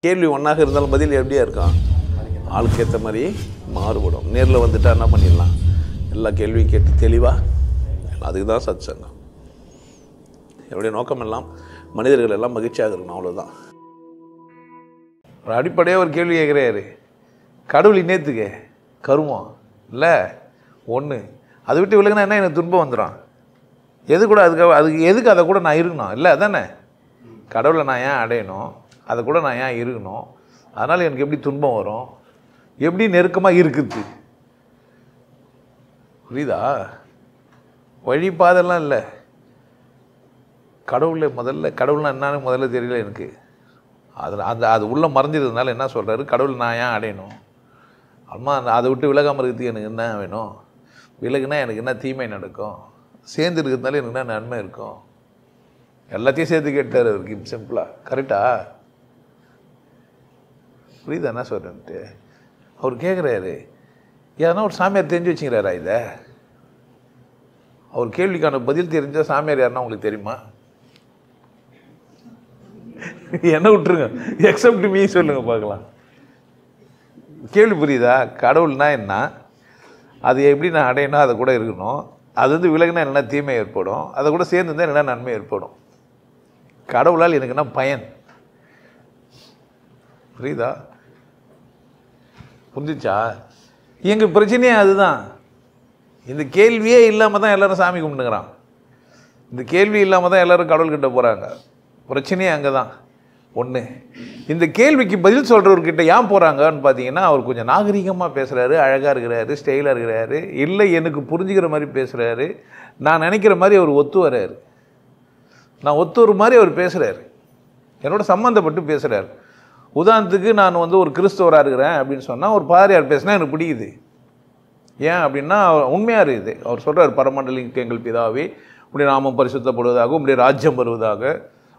கேள்வி ஒன்றாக இருந்தாலும் பதில் எப்படியா இருக்கும்? ஆளுக்கு ஏற்ற மாதிரி மாறுபடும். நேரில் வந்துட்டா என்ன பண்ணிடலாம்? எல்லா கேள்வியும் கேட்டு தெளிவாக, அதுக்கு தான் சத் சங்கம். என்னுடைய நோக்கம் எல்லாம் மனிதர்கள் எல்லாம் மகிழ்ச்சியாக இருக்கணும், அவ்வளோதான். ஒரு அடிப்படையாக ஒரு கேள்வி கேட்குறாரு, கடவுள் இன்னேத்துக்கு கருமம் இல்லை ஒன்று, அதை விட்டு விலகுனா என்ன எனக்கு துன்பம் வந்துடும்? எது கூட அதுக்கு எதுக்கு அதை கூட நான் இருக்கணும்? இல்லை அதானே, கடவுளை நான் ஏன் அடையணும்? அதை கூட நான் ஏன் இருக்கணும்? அதனால் எனக்கு எப்படி துன்பம் வரும்? எப்படி நெருக்கமாக இருக்குது? புரியுதா? வழிபாதெல்லாம் இல்லை. கடவுள்னா என்னன்னு முதல்ல தெரியல எனக்கு. அது உள்ளே மறைஞ்சிருந்ததுனால என்ன சொல்கிறாரு, கடவுள் நான் ஏன் அடையணும்? அம்மா அதை விட்டு விலகாமல் இருக்கிறதுக்கு எனக்கு என்ன வேணும்? விலகுனா எனக்கு என்ன தீமை நடக்கும்? சேர்ந்து இருக்கிறதுனால எனக்கு என்ன நன்மை இருக்கும்? எல்லாத்தையும் சேர்த்து கேட்டார் அவருக்கு, சிம்பிளாக. கரெக்டா? புரியுதா என்ன சொல்கிறேன்ட்டு? அவர் கேட்குறாரு, ஏன்னா ஒரு சாமியார் தெரிஞ்சு வச்சுக்கிறாரா இதை? அவர் கேள்விக்கான பதில் தெரிஞ்சால் சாமியார் யாருன்னா உங்களுக்கு தெரியுமா? என்ன விட்டுருங்க, எக்ஸப்ட் மீ சொல்லுங்க பார்க்கலாம். கேள்வி புரியுதா? கடவுள்னா என்ன, அது எப்படி நான் அடையணும், அதை கூட இருக்கணும். அது வந்து விலகுனா என்ன தீமை ஏற்படும், அதை கூட சேர்ந்து இருந்தால் என்ன நன்மை ஏற்படும்? கடவுளால் எனக்கு என்ன பயன்? புரியுதா? புரிஞ்சிச்சா? எங்கள் பிரச்சனையே அதுதான். இந்த கேள்வியே இல்லாமல் தான் எல்லோரும் சாமி கும்பிட்டுங்கிறான். இந்த கேள்வி இல்லாமல் தான் எல்லோரும் கடவுள்கிட்ட போகிறாங்க. பிரச்சனையே அங்கே தான். ஒன்று, இந்த கேள்விக்கு பதில் சொல்கிறவர்கிட்ட ஏன் போகிறாங்கன்னு பார்த்தீங்கன்னா, அவர் கொஞ்சம் நாகரிகமாக பேசுகிறாரு, அழகாக இருக்கிறாரு, ஸ்டைலாக இருக்கிறாரு, இல்லை எனக்கு புரிஞ்சுக்கிற மாதிரி பேசுகிறாரு, நான் நினைக்கிற மாதிரி அவர் ஒத்து வர்றாரு, நான் ஒத்து வர மாதிரி அவர் பேசுகிறாரு, என்னோட சம்மந்தப்பட்டு பேசுகிறார். உதாரணத்துக்கு நான் வந்து ஒரு கிறிஸ்தவராக இருக்கிறேன் அப்படின்னு சொன்னால், ஒரு பாதிரியார் பேசினா எனக்கு பிடிக்குது. ஏன் அப்படின்னா உண்மையாக இருக்குது. அவர் சொல்கிறார், பரமண்டலின் எங்கள் பிதாவே, உடைய நாமம் பரிசுத்தப்படுவதாக, உடைய ராஜ்யம் வருவதாக,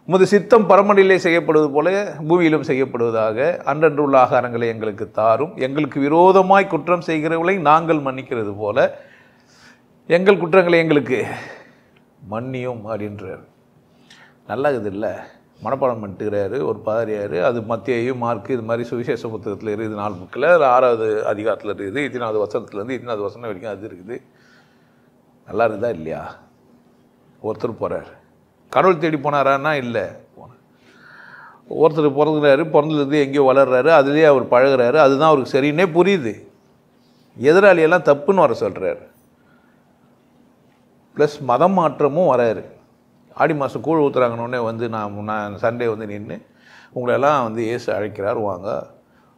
உமது சித்தம் பரமண்டலிலே செய்யப்படுவது போல பூமியிலும் செய்யப்படுவதாக, அன்றன்று உள்ள ஆகாரங்களை எங்களுக்கு தாரும், எங்களுக்கு விரோதமாய் குற்றம் செய்கிறவர்களை நாங்கள் மன்னிக்கிறது போல எங்கள் குற்றங்களை எங்களுக்கு மன்னியும் அப்படின்றார். நல்லா இருக்குது இல்லை? மனப்பாடம் பண்ணிட்டுக்கிறாரு ஒரு பாதிரியார். அது மத்தேயு, மார்க்கு, இது மாதிரி சுவிசேஷ புத்தகத்தில் இருக்குது 4 புக்கில், 6வது அதிகாரத்தில் இருக்குது, 3வது வசனத்துலேருந்து 3வது வசனம் வரைக்கும் அது இருக்குது. நல்லா இருக்குதா இல்லையா? ஒருத்தர் போகிறார், கடவுள் தேடி போனாரான்னா இல்லை, போனார். ஒருத்தர் பிறகுறாரு, பிறந்ததுலேருந்து எங்கேயோ வளர்கிறாரு, அதுலேயே அவர் பழகிறாரு, அதுதான் அவருக்கு சரின்னே புரியுது. எதிராளியெல்லாம் தப்புன்னு வர சொல்கிறார். ப்ளஸ் மதம் மாற்றமும் வராரு. ஆடி மாதம் கூழ் ஊற்றுறாங்கன்னொடனே வந்து நான் சண்டே வந்து நின்று உங்களெல்லாம் வந்து இயேசு அழைக்கிறார், வாங்க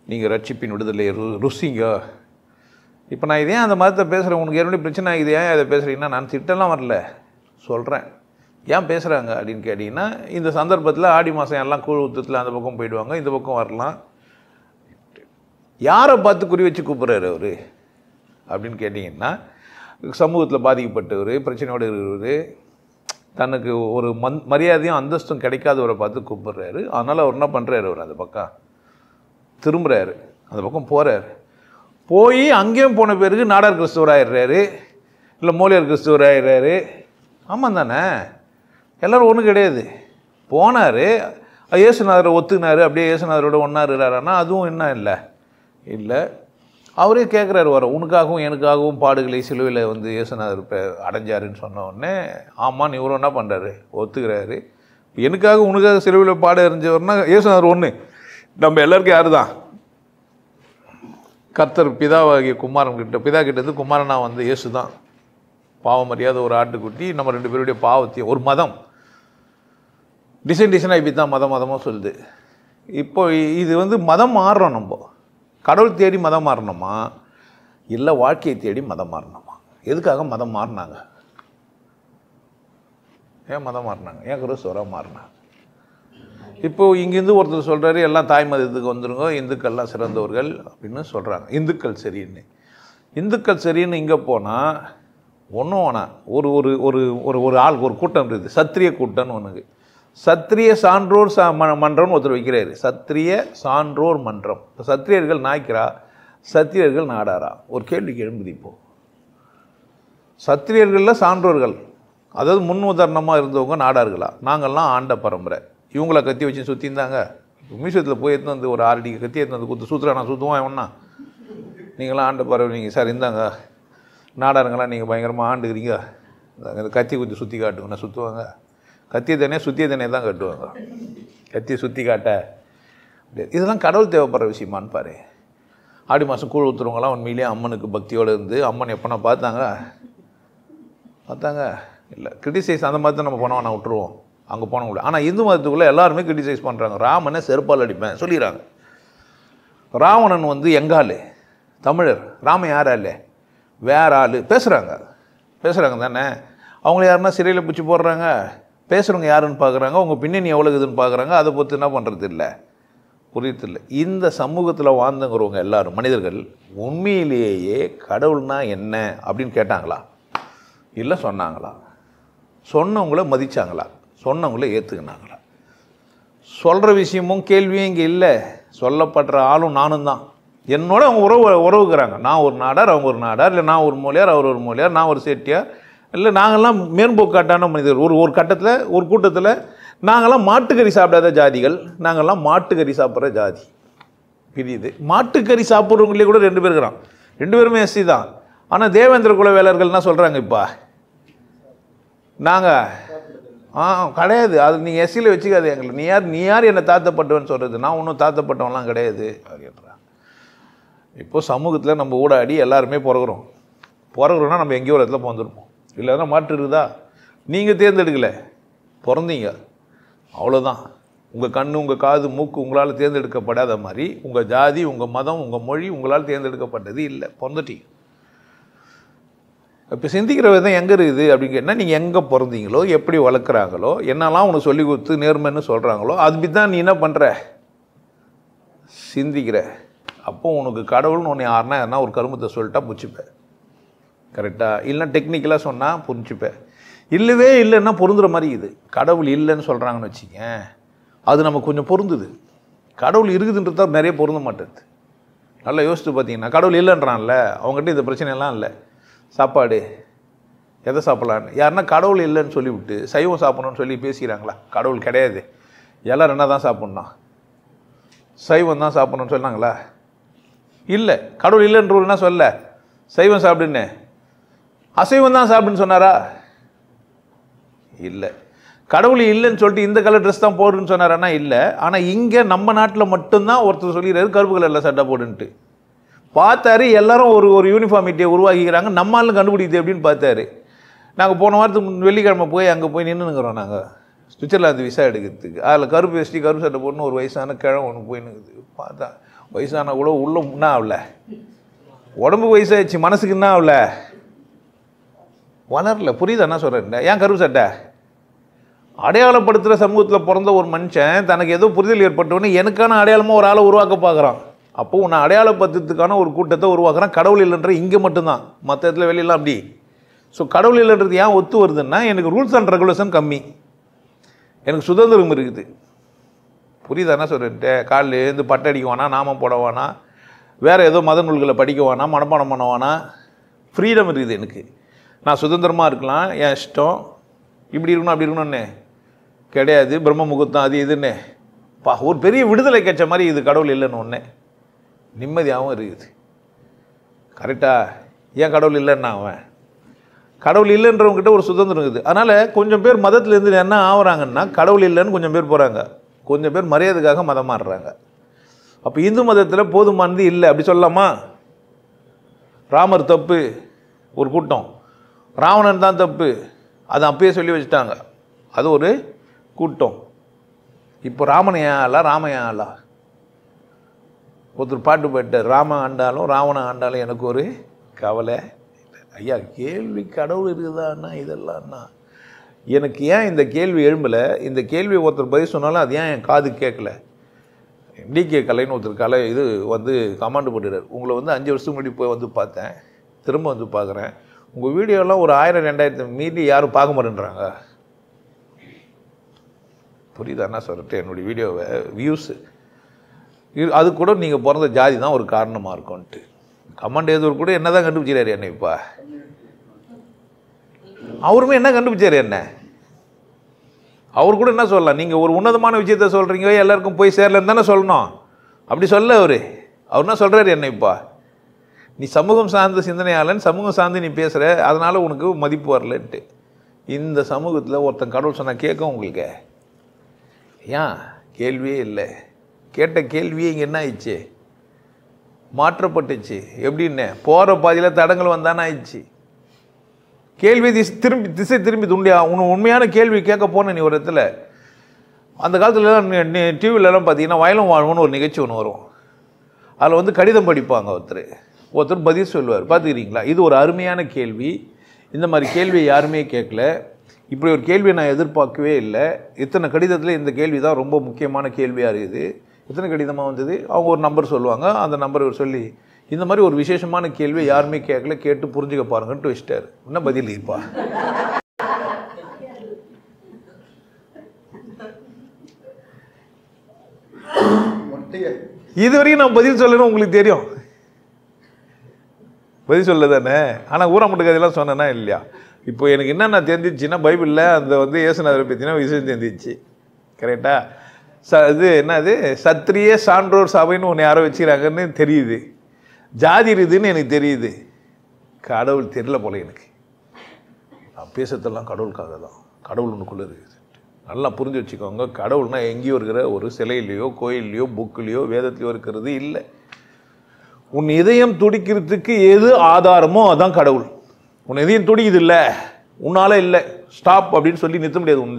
நீங்கள் ரட்சிப்பின் விடுதலை ருசிங்க. இப்போ நான் இதே அந்த மதத்தை பேசுகிறேன், உனக்கு ஏற்கனவே பிரச்சனை ஆகுது, ஏன் அதை பேசுகிறீங்கன்னா, நான் திட்டெல்லாம் வரல, சொல்கிறேன் ஏன் பேசுகிறாங்க அப்படின்னு கேட்டிங்கன்னா, இந்த சந்தர்ப்பத்தில் ஆடி மாதம் எல்லாம் கூழ் ஊற்றத்தில் அந்த பக்கம் போயிடுவாங்க, இந்த பக்கம் வரலாம். யாரை பார்த்து குறி வச்சு கூப்பிட்றாரு அவர் அப்படின்னு கேட்டிங்கன்னா, சமூகத்தில் பாதிக்கப்பட்டவர், பிரச்சனையோடு இருக்கிறவர், தனக்கு ஒரு மரியாதையும் அந்தஸ்தும் கிடைக்காதவரை பார்த்து கூப்பிட்றாரு. அதனால் அவர் என்ன பண்ணுறாரு, அவர் அந்த பக்கம் திரும்புகிறாரு, அந்த பக்கம் போகிறாரு. போய் அங்கேயும் போன பிறகு நாடார் கிறிஸ்துவராகிடுறாரு, இல்லை மோலியார் கிறிஸ்துவராகிடுறாரு. ஆமாம் தானே? எல்லோரும் ஒன்றும் கிடையாது. போனார், இயேசுநாதரை ஒத்துக்கினார், அப்படியே இயேசுநாதரோட ஒன்றா இருக்கிறாருன்னா அதுவும் என்ன இல்லை இல்லை. அவரே கேட்குறாரு, வர உனக்காகவும் எனக்காகவும் பாடுகளை சிலுவையில் வந்து இயேசுநாதர் அடைஞ்சாருன்னு சொன்ன உடனே, ஆமாம் இவரும் என்ன பண்ணுறாரு, ஒத்துக்கிறாரு. எனக்காக உனக்காக சிலுவையில் பாட அறிஞ்சவர்னா இயேசுநாதர் ஒன்று, நம்ம எல்லாருக்கும் யார் தான்? கர்த்தர் பிதாவாகிய குமாரன் கிட்ட, பிதா கிட்டேருந்து குமாரனா வந்து இயேசு தான். பாவம் அறியாத ஒரு ஆட்டுக்குட்டி, நம்ம 2 பேருடைய பாவத்தையும், ஒரு மதம் டிசைனாக இப்படி தான் மதமாக சொல்லுது. இப்போ இது வந்து மதம் மாறுறோம், நம்ம கடவுள் தேடி மதம் மாறணுமா இல்லை வாழ்க்கையை தேடி மதம் மாறணுமா? எதுக்காக மதம் மாறினாங்க? ஏன் மதம் மாறினாங்க? ஏன் கிறிஸ்துவராக மாறினாங்க? இப்போது இங்கேருந்து ஒருத்தர் சொல்கிறாரு, எல்லாம் தாய் மதத்துக்கு வந்துருங்க, இந்துக்கள்லாம் சிறந்தவர்கள் அப்படின்னு சொல்கிறாங்க. இந்துக்கள் சரின்னு, இந்துக்கள் சரின்னு இங்கே போனால் ஒன்றும் வேணாம். ஒரு ஒரு ஒரு ஒரு ஒரு ஆள், ஒரு கூட்டம் இருக்குது, சத்திரிய கூட்டம்னு ஒன்றுக்கு. சத்திரிய சான்றோர் மன்றம்னு ஒருத்தர் வைக்கிறாரு, சத்திரிய சான்றோர் மன்றம். இப்போ சத்திரியர்கள் நாய்க்கிறா, சத்திரியர்கள் நாடாரா? ஒரு கேள்விக்கு எழும்புது. இப்போது சத்திரியர்களில் சான்றோர்கள், அதாவது முன் உதாரணமாக இருந்தவங்க நாடார்களா? நாங்கள்லாம் ஆண்ட பரம்பரை, இவங்கள கத்தி வச்சு சுற்றி இருந்தாங்க மியூசியத்தில் போய் எடுத்து வந்து ஒரு 6 அடி கத்தி எடுத்து வந்து குத்து சுற்றுறா, நான் சுற்றுவான் ஒன்றா. நீங்களாம் ஆண்டு பரவாயில்லைங்க சார், இந்தாங்க நாடாருங்களாம் நீங்கள் பயங்கரமாக ஆண்டுக்கிறீங்க, இந்த கத்தி கொஞ்சம் சுற்றி காட்டுங்க. நான் சுற்றுவாங்க. கத்திய தனியாக சுற்றிய தனியாக தான் கட்டுவாங்க. கத்தியை சுற்றி காட்ட இதெல்லாம் கடவுள் தேவைப்படுற விஷயமானு பாரு. ஆடி மாதம் கூழ் ஊற்றுறவங்களாம் உண்மையிலேயே அம்மனுக்கு பக்தியோடு இருந்து அம்மன் எப்போனா பார்த்தாங்க இல்லை. கிரிட்டிசைஸ் அந்த மாதிரி தான் நம்ம போனோம், நான் விட்டுருவோம், அங்கே போனவங்கள. ஆனால் இந்து மதத்துக்குள்ளே எல்லாருமே கிரிட்டிசைஸ் பண்ணுறாங்க. ராமனை செருப்பால் அடிப்பேன் சொல்லிடுறாங்க. ராவணன் வந்து எங்காள் தமிழர், ராமன் யாரா இல்லை வேற ஆள் பேசுகிறாங்க தானே. அவங்கள யாருன்னா சிறையில் பிடிச்சி போடுறாங்க, பேசுகிறவங்க யாருன்னு பார்க்குறாங்க, உங்கள் பின்னணி எவ்வளோ இதுன்னு பார்க்குறாங்க. அதை பொறுத்து என்ன பண்ணுறது இல்லை, புரியத்தில்லை. இந்த சமூகத்தில் வாழ்ந்துங்கிறவங்க எல்லாரும் மனிதர்கள் உண்மையிலேயே கடவுள்னா என்ன அப்படின்னு கேட்டாங்களா, இல்லை சொன்னாங்களா, சொன்னவங்கள மதித்தாங்களா, சொன்னவங்கள ஏற்றுக்கினாங்களா? சொல்கிற விஷயமும் கேள்வியும் இங்கே இல்லை. சொல்லப்படுற ஆளும் நானும் தான். என்னோட அவங்க உறவுக்கிறாங்க. நான் ஒரு நாடார், அவங்க ஒரு நாடார், இல்லை நான் ஒரு மொழியார், அவர் ஒரு மொழியார், நான் ஒரு செட்டியார், இல்லை நாங்கள்லாம் மேம்போக்காட்டான மனிதர். ஒரு கட்டத்தில் ஒரு கூட்டத்தில் நாங்கள்லாம் மாட்டுக்கறி சாப்பிடாத ஜாதிகள், நாங்கள்லாம் மாட்டுக்கறி சாப்பிட்ற ஜாதி பிரியுது. மாட்டுக்கறி சாப்பிட்றவங்களே கூட 2 பேர் இருக்கிறான், 2 பேருமே எஸ்சி தான். ஆனால் தேவேந்திர குல வேலர்கள்னா சொல்கிறாங்க இப்போ நாங்கள் கிடையாது, அது நீங்கள் எஸ்சியில் வச்சுக்காது எங்களை. நீ யார் என்னை தாத்தப்பட்டவன்னு சொல்கிறது? நான் ஒன்றும் தாத்தப்பட்டவன்லாம் கிடையாது அப்படின்றான். இப்போ சமூகத்தில் நம்ம ஊடாடி எல்லாருமே பிறகுறோன்னா நம்ம எங்கேயோ ஒரு இடத்துல பிறந்திருப்போம். இல்லைன்னா மாற்று இருக்குதா? நீங்கள் தேர்ந்தெடுக்கலை, பிறந்தீங்க, அவ்வளோதான். உங்கள் கண், உங்கள் காது, மூக்கு உங்களால் தேர்ந்தெடுக்கப்படாத மாதிரி உங்கள் ஜாதி, உங்கள் மதம், உங்கள் மொழி உங்களால் தேர்ந்தெடுக்கப்பட்டது இல்லை, பிறந்துட்டீங்க. இப்போ சிந்திக்கிற விதம் எங்கே இருக்குது அப்படின்னு கேட்டால், நீங்கள் எங்கே பிறந்தீங்களோ, எப்படி வளர்க்குறாங்களோ, என்னெல்லாம் உனக்கு சொல்லி கொடுத்து நேர்மைன்னு சொல்கிறாங்களோ, அதுபடி தான் நீ என்ன பண்ணுற, சிந்திக்கிற. அப்போ உனக்கு கடவுள்னு ஒன்று யாருன்னா ஒரு கருமத்தை சொல்லிட்டா புரிச்சுப்பேன், கரெக்டாக? இல்லைன்னா டெக்னிக்கலாக சொன்னால் புரிஞ்சுப்பேன். இல்லவே இல்லைன்னா பொருந்துகிற மாதிரி இது. கடவுள் இல்லைன்னு சொல்கிறாங்கன்னு வச்சுங்க, அது நமக்கு கொஞ்சம் பொருந்துது. கடவுள் இருக்குதுன்றது தான் நிறைய பொருந்த மாட்டேது. நல்லா யோசித்து பார்த்தீங்கன்னா, கடவுள் இல்லைன்றான்ல, அவங்ககிட்ட இந்த பிரச்சனையெல்லாம் இல்லை. சாப்பாடு எதை சாப்பிட்லான்னு யாருன்னா கடவுள் இல்லைன்னு சொல்லிவிட்டு சைவம் சாப்பிட்ணுன்னு சொல்லி பேசிக்கிறாங்களா? கடவுள் கிடையாது, எல்லோரும் என்ன தான் சாப்பிட்ணும், சைவம் தான் சாப்பிட்ணுன்னு சொன்னாங்களா? இல்லை. கடவுள் இல்லைன்றவர் என்ன சொல்ல, சைவம் சாப்பிடுன்னு, அசைவம் தான் சாப்பிடுன்னு சொன்னாரா? இல்லை. கடவுள் இல்லைன்னு சொல்லிட்டு இந்த கலர் ட்ரெஸ் தான் போடுன்னு சொன்னாரானா? இல்லை. ஆனால் இங்கே நம்ம நாட்டில் மட்டும்தான் ஒருத்தர் சொல்லிடுறாரு கருப்பு கலரில் சட்டை போடுன்ட்டு. பார்த்தாரு, எல்லாரும் ஒரு யூனிஃபார்மிட்டியை உருவாக்கிக்கிறாங்க, நம்மளாலும் கண்டுபிடிக்குது அப்படின்னு பார்த்தாரு. நாங்கள் போன வாரத்துக்கு வெள்ளிக்கிழமை போய் அங்கே போய் நின்றுங்கிறோம். நாங்கள் சுவிட்சர்லாந்து விசா எடுக்கிறதுக்கு. அதில் கருப்பு வேஷ்டி கருப்பு சட்டை போடணும் ஒரு வயசான கிழமை ஒன்று போயின்னுக்குது. பார்த்தா வயசான கூட உள்ள என்ன ஆகல, உடம்புக்கு வயசாகிடுச்சு, மனசுக்கு என்ன ஆகல, வளரல. புரியுது என்ன சொல்கிறேன்? ஏன் கருப்பு சட்டை? அடையாளப்படுத்துகிற சமூகத்தில் பிறந்த ஒரு மனுஷன் தனக்கு ஏதோ புரிதல் ஏற்பட்டவொன்னே எனக்கான அடையாளமாக ஒரு ஆளை உருவாக்க பார்க்குறான். அப்போது உன்னை அடையாளப்படுத்துறதுக்கான ஒரு கூட்டத்தை உருவாக்குறான். கடவுள் இல்லைன்ற இங்கே மட்டும்தான், மற்ற இடத்துல வெளியெல்லாம் அப்படி. ஸோ கடவுள் இல்லைன்றது ஏன் ஒத்து வருதுன்னா, எனக்கு ரூல்ஸ் அண்ட் ரெகுலேஷன் கம்மி, எனக்கு சுதந்திரம் இருக்குது. புரியுதா என்ன சொல்லிட்டு? காலையில் எழுந்து பட்டை அடிக்க வேணாம், நாமம் போட வேணாம், வேறு ஏதோ மத நூல்களை படிக்க வேணாம், மனப்பாடம் பண்ண வேணாம், ஃப்ரீடம் இருக்குது எனக்கு. நான் சுதந்திரமாக இருக்கலாம், என் இஷ்டம், இப்படி இருக்கணும் அப்படி இருக்கணும்னு கிடையாது. பிரம்ம முகூர்த்தம் அது இதுன்னு ஒரு பெரிய விடுதலை கிடைச்ச மாதிரி இது கடவுள் இல்லைன்னு ஒன்று நிம்மதியாகவும் இருக்குது. கரெக்டாக? ஏன் கடவுள் இல்லைன்னா அவன் கடவுள் இல்லைன்றவங்ககிட்ட ஒரு சுதந்திரம் இருக்குது. அதனால் கொஞ்சம் பேர் மதத்துலேருந்து என்ன ஆகுறாங்கன்னா, கடவுள் இல்லைன்னு கொஞ்சம் பேர் போகிறாங்க, கொஞ்சம் பேர் மரியாதைக்காக மதம் மாறுறாங்க. அப்போ இந்து மதத்தில் போதுமானது இல்லை அப்படி சொல்லலாமா? ராமர் தப்பு ஒரு கூட்டம், ராவணன் தான் தப்பு அது அப்பயே சொல்லி வச்சுட்டாங்க, அது ஒரு கூட்டம். இப்போ ராமன் ஏன் ஆளா, ராம ஏன் ஆளா? ஒருத்தர் பாட்டு போயிட்டார், ராமன் ஆண்டாலும் ராவணன் ஆண்டாலும் எனக்கு ஒரு கவலை. ஐயா கேள்வி கடவுள் இருக்குதான்னா இதெல்லாம்னா எனக்கு ஏன் இந்த கேள்வி எழும்பலை? இந்த கேள்வி ஒருத்தர் பதில் சொன்னாலும் அது ஏன் என் காது கேட்கல? டிகே கலைன்னு ஒருத்தர் இது கமாண்டு போட்டுறாரு, உங்களை 5 வருஷத்துக்கு முன்னாடி போய் பார்த்தேன், திரும்ப பார்க்குறேன், உங்கள் வீடியோலாம் ஒரு 1000 2000 மீறி யாரும் பார்க்க மாட்டேன்றாங்க. புரியுதா என்ன சொல்லிட்டு? என்னுடைய வீடியோவை வியூஸு அது கூட நீங்கள் பிறந்த ஜாதி தான் ஒரு காரணமாக இருக்கும்ன்ட்டு கமெண்ட் எழுதுவர் கூட என்ன தான் கண்டுபிடிச்சாரு என்ன? இப்போ அவருமே என்ன கண்டுபிடிச்சாரு என்ன? அவர் கூட என்ன சொல்லலாம், நீங்கள் ஒரு உன்னதமான விஷயத்த சொல்கிறீங்க, எல்லாருக்கும் போய் சேரலன்னு தானே சொல்லணும். அப்படி சொல்ல அவர் என்ன சொல்கிறாரு, என்ன இப்போ நீ சமூகம் சார்ந்த சிந்தனையாளன், சமூகம் சார்ந்து நீ பேசுகிற, அதனால் உனக்கு மதிப்பு வரலன்ட்டு. இந்த சமூகத்தில் ஒருத்தன் கடவுள் சொன்னால் கேட்கும் உங்களுக்கு? ஏன் கேள்வியே இல்லை. கேட்ட கேள்வியே இங்கே என்ன ஆயிடுச்சு, மாற்றப்பட்டுச்சு. எப்படின்னு போகிற பாதியில் தடங்கள் வந்தானே ஆயிடுச்சு. கேள்வி திசை திரும்பி துண்டியா. உண்மையான கேள்வி கேட்க போன நீ ஒரு இடத்துல, அந்த காலத்துலலாம் டிவிலலாம் பார்த்தீங்கன்னா வயலும் வாழ்வுன்னு ஒரு நிகழ்ச்சி ஒன்று வரும். அதில் வந்து கடிதம் படிப்பாங்க, ஒருத்தர் பதில் சொல்லுவார். பார்த்துக்கிறீங்களா? இது ஒரு அருமையான கேள்வி. இந்த மாதிரி கேள்வியை யாருமே கேட்கல. இப்படி ஒரு கேள்வியை நான் எதிர்பார்க்கவே இல்லை. இத்தனை கடிதத்தில் இந்த கேள்வி தான் ரொம்ப முக்கியமான கேள்வியாக இருக்குது. இத்தனை கடிதமாக வந்தது. அவங்க ஒரு நம்பர் சொல்லுவாங்க, அந்த நம்பர் சொல்லி இந்த மாதிரி ஒரு விசேஷமான கேள்வியை யாருமே கேட்கல, கேட்டு புரிஞ்சுக்க பாருங்கன்ட்டு வச்சுட்டாரு. என்ன பதில் இருப்பா? இதுவரையும் நான் பதில் சொல்லணும் உங்களுக்கு தெரியும், பதில் சொல்ல தானே. ஆனால் ஊராமட்டு கதையெல்லாம் சொன்னேன்னா இல்லையா? இப்போ எனக்கு என்னென்ன தெரிஞ்சிச்சுன்னா, பைபிளில் அந்த வந்து இயேசுநாதரை பற்றினா விஷயம் தெரிஞ்சிச்சு. கரெக்டாக இது என்னது சத்திரிய சான்றோர் சபைன்னு ஒன்று யாரோ வச்சுக்கிறாங்கன்னு தெரியுது. ஜாதி இருக்குதுன்னு எனக்கு தெரியுது. கடவுள் தெரியல போல எனக்கு. நான் பேசுறதெல்லாம் கடவுளுக்காக தான். கடவுள் ஒன்றுக்குள்ளே இருக்குது. நல்லா புரிஞ்சு வச்சுக்கோங்க. கடவுள்னா எங்கேயோ இருக்கிற ஒரு சிலையிலையோ கோயில்லையோ புக்குலையோ வேதத்துலையோ இருக்கிறது இல்லை. உன் இதயம் துடிக்கிறதுக்கு எது ஆதாரமோ அதுதான் கடவுள். உன் இதயம் துடிக்குது இல்லை, உன்னால் இல்லை, ஸ்டாப் அப்படின்னு சொல்லி நிறுத்த முடியாது. உன்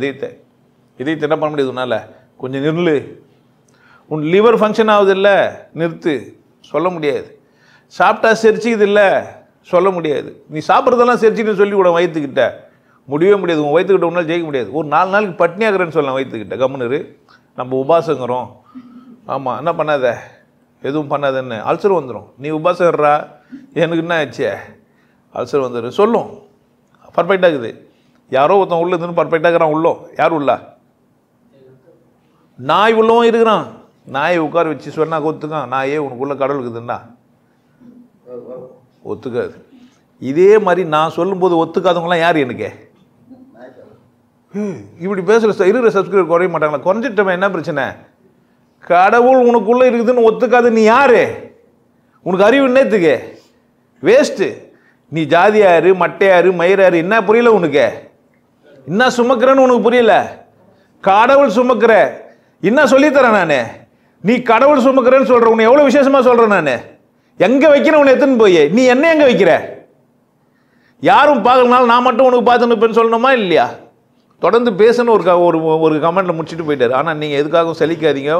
இதயத்தை என்ன பண்ண முடியாது உன்னால்? கொஞ்சம் நில்லு. உன் லிவர் ஃபங்க்ஷன் ஆகுது இல்லை, நிறுத்து, சொல்ல முடியாது. சாப்பிட்டா செரிச்சிக்குது இல்லை, சொல்ல முடியாது. நீ சாப்பிட்றதெல்லாம் செரிச்சின்னு சொல்லி கூட வயிற்றுக்கிட்ட முடியவே முடியாது. உன் வயிற்றுக்கிட்ட உன்னால் ஜெயிக்க முடியாது. ஒரு 4 நாளைக்கு பட்னியாகிறேன்னு சொல்லலாம் வயிற்றுக்கிட்ட. கம்முன்னு நம்ம உபாசங்கிறோம். ஆமாம், என்ன பண்ணாத, எதுவும் பண்ணாதன்னு அல்சர் வந்துடும். நீ உபாசகிறா, எனக்கு என்ன ஆச்சு, அல்சர் வந்துடும் சொல்லும். பர்ஃபெக்டாக இருக்குது. யாரோ ஒருத்தன் உள்ள இருந்துன்னு பர்ஃபெக்டாக இருக்கிறான். உள்ளம் யார் உள்ளா? நாய் உள்ளவும் இருக்கிறான். நாயை உட்கார வச்சு சொன்னா ஒத்துக்கான். நாயே உனக்குள்ள கடவுள் இருக்குதுன்னா ஒத்துக்காது. இதே மாதிரி நான் சொல்லும்போது ஒத்துக்காதவங்களாம் யார் எனக்கு? இப்படி பேசுகிற இருக்கிற சப்ஸ்கிரைபர் குறைய மாட்டாங்களா? குறைஞ்சிட்டோமே, என்ன பிரச்சனை? கடவுள் உனக்குள்ளே இருக்குதுன்னு ஒத்துக்காது. நீ யாரு? உனக்கு அறிவு என்னத்துக்கு? வேஸ்ட்டு. நீ ஜாதியாரு, மட்டையாரு, மயிராரு, என்ன புரியல உனக்கு? என்ன சுமக்கிறேன்னு உனக்கு புரியல? கடவுள் சுமக்கிற என்ன சொல்லித்தரேன் நான்? நீ கடவுள் சுமக்கிறேன்னு சொல்ற. உன்னை எவ்வளோ விசேஷமாக சொல்கிறேன் நான். எங்கே வைக்கிறேன் உன்னை எத்துன்னு போய்? நீ என்ன எங்கே வைக்கிற? யாரும் பார்க்கலனாலும் நான் மட்டும் உனக்கு பார்த்துன்னு சொல்லணுமா இல்லையா? தொடர்ந்து பேசணும். ஒரு கமெண்ட்ல முடிச்சுட்டு போயிட்டாரு. ஆனால் நீங்கள் எதுக்காகவும் செழிக்காதீங்க,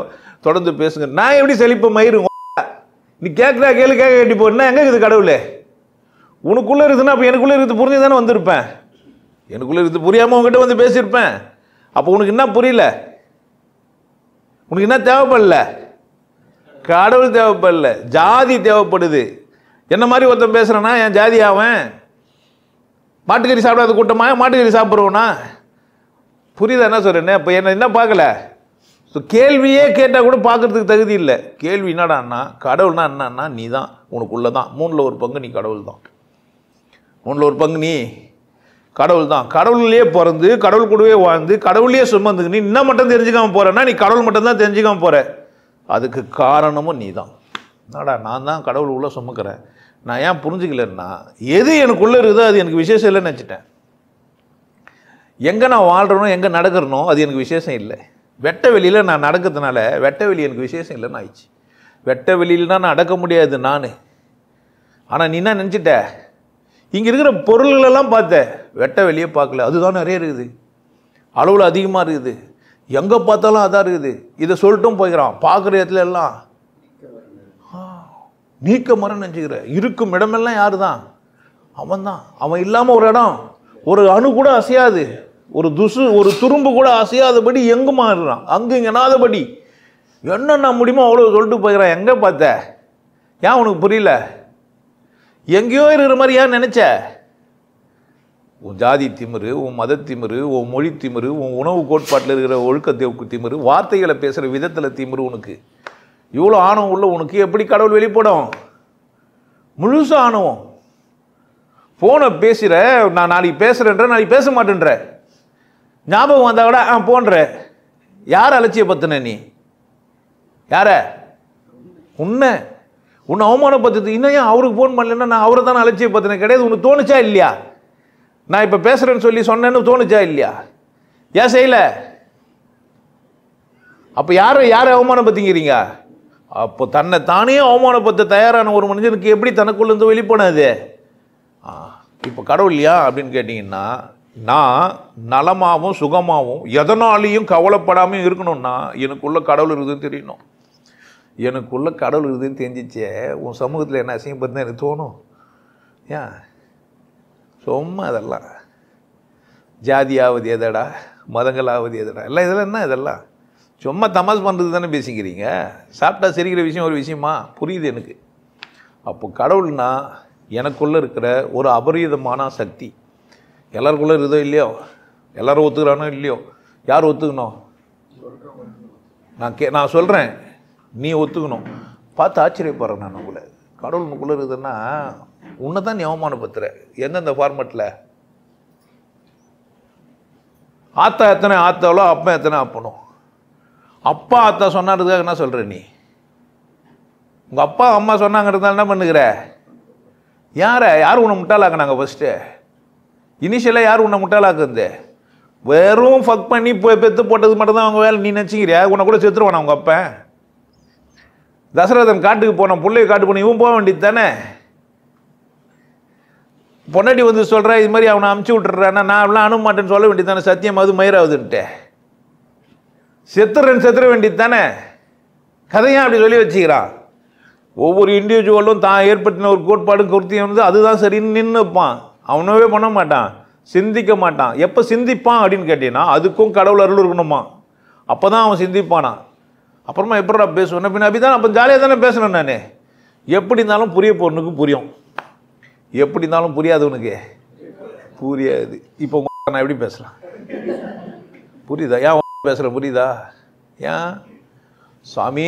தொடர்ந்து பேசுங்க. நான் எப்படி செழிப்ப மயிறு? நீ கேட்குறா கேள்வி கேட்க கேட்டி போனா எங்கே இருக்குது கடவுள்? உனக்குள்ளே இருக்குதுன்னா அப்போ எனக்குள்ளே இருக்குது புரிஞ்சு தானே வந்திருப்பேன். எனக்குள்ளே இருக்குது புரியாமல் உங்ககிட்ட வந்து பேசியிருப்பேன். அப்போ உனக்கு என்ன புரியல? உனக்கு என்ன தேவைப்படல? கடவுள் தேவைப்படல, ஜாதி தேவைப்படுது. என்ன மாதிரி ஒருத்தன் பேசுறானா என் ஜாதி ஆவன்? மாட்டுக்கறி சாப்பிடாத கூட்டமா மாட்டுக்கறி சாப்பிட்றவனா? புரியுதா என்ன சொல்றேன்னு? இப்போ என்ன பார்க்கல? ஸோ கேள்வியே கேட்டால் கூட பார்க்கறதுக்கு தகுதி இல்லை. கேள்வி என்னடான்னா, கடவுள்னா என்னன்னா நீ தான், உனக்குள்ள தான். 3ல் 1 பங்கு நீ கடவுள் தான். 3ல் 1 பங்கு நீ கடவுள் தான். கடவுள்லேயே பிறந்து கடவுள் கூடவே வாழ்ந்து கடவுளையே சுமந்துக்கு நீ என்ன மட்டும் தெரிஞ்சுக்காம போறேன்னா நீ கடவுள் மட்டும்தான் தெரிஞ்சுக்காம போற. அதுக்கு காரணமும் நீ தான். என்னடா நான் தான் கடவுள் உள்ள சுமக்கிறேன், நான் ஏன் புரிஞ்சுக்கலன்னா எது எனக்குள்ளே இருக்குதோ அது எனக்கு விசேஷம் இல்லைன்னு நினச்சிட்டேன். எங்கே நான் வாழ்கிறனோ எங்கே நடக்கிறனோ அது எனக்கு விசேஷம் இல்லை. வெட்ட வெளியில் நான் நடக்கிறதுனால வெட்ட வெளி எனக்கு விசேஷம் இல்லைன்னு ஆயிடுச்சு. வெட்ட வெளியில் தான் நான் நடக்க முடியாது நான். ஆனால் நீ என்ன நினச்சிட்ட? இங்கே இருக்கிற பொருள்களெல்லாம் பார்த்த, வெட்ட வெளியே பார்க்கல. அதுதான் நிறைய இருக்குது, அளவில் அதிகமாக இருக்குது, எங்கே பார்த்தாலும் அதான் இருக்குது. இதை சொல்லிட்டும் போய்க்கிறான். பார்க்குற இடத்துல எல்லாம் நீக்க மரம் நினச்சிக்கிற. இருக்கும் இடமெல்லாம் யாரு தான்? அவன் தான். அவன் இல்லாமல் ஒரு இடம், ஒரு அணு கூட அசையாது, ஒரு துரும்பு கூட அசையாதபடி எங்குமா இருக்கிறான், அங்கு எனாதபடி என்னென்ன முடியுமோ அவ்வளோ சொல்லிட்டு போய்கிறான். எங்கே பார்த்த? ஏன் உனக்கு புரியல? எங்கேயோ இருக்கிற மாதிரி ஏன் நினைச்ச? உன் ஜாதி திமிரு, உன் மத திமிரு, உன் மொழி திமிரு, உன் உணவு கோட்பாட்டில் இருக்கிற ஒழுக்க திமிரு, வார்த்தைகளை பேசுகிற விதத்தில் திமிரு. உனக்கு இவ்வளோ ஆணவம் உள்ள உனக்கு எப்படி கடவுள் வெளிப்படும்? முழுசு ஆணவம். ஃபோனை பேசுகிற, நான் நாளைக்கு பேசுகிறேன்ற, நாளைக்கு பேச மாட்டேன்ற. ஞாபகம் வந்தால் கூட போன்ற யார் அலட்சியப்படுத்தின நீ? யார? உன்னை அவமானப்படுத்து. இன்னும் ஏன் அவருக்கு ஃபோன் பண்ணலன்னா நான் அவரை தானே அலட்சியப்படுத்தினேன். கிடையாது. உனக்கு தோணுச்சா இல்லையா? நான் இப்போ பேசுகிறேன்னு சொல்லி சொன்னேன்னு தோணுச்சா இல்லையா? ஏன் செய்யலை? அப்போ யாரை அவமானப்படுத்திக்கிறீங்க? அப்போ தன்னை தானே அவமானப்படுத்த தயாரான ஒரு மனிதனுக்கு எப்படி தனக்குள்ளேருந்து வெளிப்போனது? இப்போ கடவுள் இல்லையா அப்படின்னு கேட்டிங்கன்னா, நான் நலமாகவும் சுகமாகவும் எதனாலையும் கவலைப்படாமல் இருக்கணும்னா எனக்குள்ள கடவுள் இருக்குதுன்னு தெரியணும். எனக்குள்ள கடவுள் இருக்குதுன்னு தெரிஞ்சிச்சே உன் சமூகத்தில் என்ன அசிங்கப்படுதுன்னு எனக்கு தோணும். ஏன் சும்மா அதெல்லாம் ஜாதியாவது எதடா, மதங்களாவது எதடா, எல்லாம் இதெல்லாம் என்ன? இதெல்லாம் சும்மா தமாஸ் பண்ணுறது தானே பேசிக்கிறீங்க. சாப்பிட்டா சிரிக்கிற விஷயம் ஒரு விஷயமா? புரியுது எனக்கு. அப்போ கடவுள்னா எனக்குள்ளே இருக்கிற ஒரு அபரிதமான சக்தி. எல்லாருக்குள்ளே இருக்குதோ இல்லையோ? எல்லோரும் ஒத்துக்கிறானோ இல்லையோ? யார் ஒத்துக்கணும்? நான் சொல்கிறேன், நீ ஒத்துக்கணும். பார்த்து ஆச்சரியப்படுறேன் நான் உங்களை. கடவுள் உனக்குள்ளே இருக்குதுன்னா உன்னை தான் நீ அவமானப்படுத்துகிற. எந்தெந்த ஃபார்மெட்டில்? ஆத்தா எத்தனை ஆத்தாவளோ அப்பா எத்தனை அப்பனும். அப்பா ஆத்தா சொன்னாருக்காக என்ன சொல்கிற நீ? உங்கள் அப்பா அம்மா சொன்னாங்கிறதுனால என்ன பண்ணுகிற? யார் உன்னை முட்டாளாக்குனாங்க? ஃபஸ்ட்டு இனிஷியலாக யார் உன்னை முட்டாளாக்குது? வெறும் ஃபக் பண்ணி பெற்று போட்டது மட்டும்தான் அவங்க வேலை நீ நினச்சிக்கிறியா? உன்னை கூட செத்துருவானா அவங்க அப்பா? தசரதன் காட்டுக்கு போனான், பிள்ளைய காட்டு போன, இவன் போக வேண்டியது தானே. பொன்னாடி வந்து சொல்கிற இது மாதிரி அவனை அமுச்சு விட்டுறான்னா நான் அப்படிலாம் அனுப்ப மாட்டேன்னு சொல்ல வேண்டியது தானே. சத்தியம் அது மயிராகுதுன்ட்டு செத்துற வேண்டியது தானே. கதையாக அப்படி சொல்லி வச்சுக்கிறான். ஒவ்வொரு இண்டிவிஜுவலும் தான் ஏற்படுத்தின ஒரு கோட்பாடு குறித்தியம் வந்து அதுதான் சரின்னு நின்று வைப்பான். அவனவே பண்ண மாட்டான், சிந்திக்க மாட்டான். எப்போ சிந்திப்பான் அப்படின்னு கேட்டீங்கன்னா அதுக்கும் கடவுள் அருள் இருக்கணுமா, அப்போ தான் அவன் சிந்திப்பானா. அப்புறமா எப்படா பேசுவேன் பின்ன அப்படி தான் அப்போ ஜாலியாக தானே பேசணும். நான் எப்படி இருந்தாலும் புரிய போறனுக்கு புரியும், எப்படி இருந்தாலும் புரியாதவனுக்கு புரியாது. இப்போ நான் எப்படி பேசலாம்? புரியுதா? ஏன் பேசுகிறேன் புரியுதா? ஏன் சாமி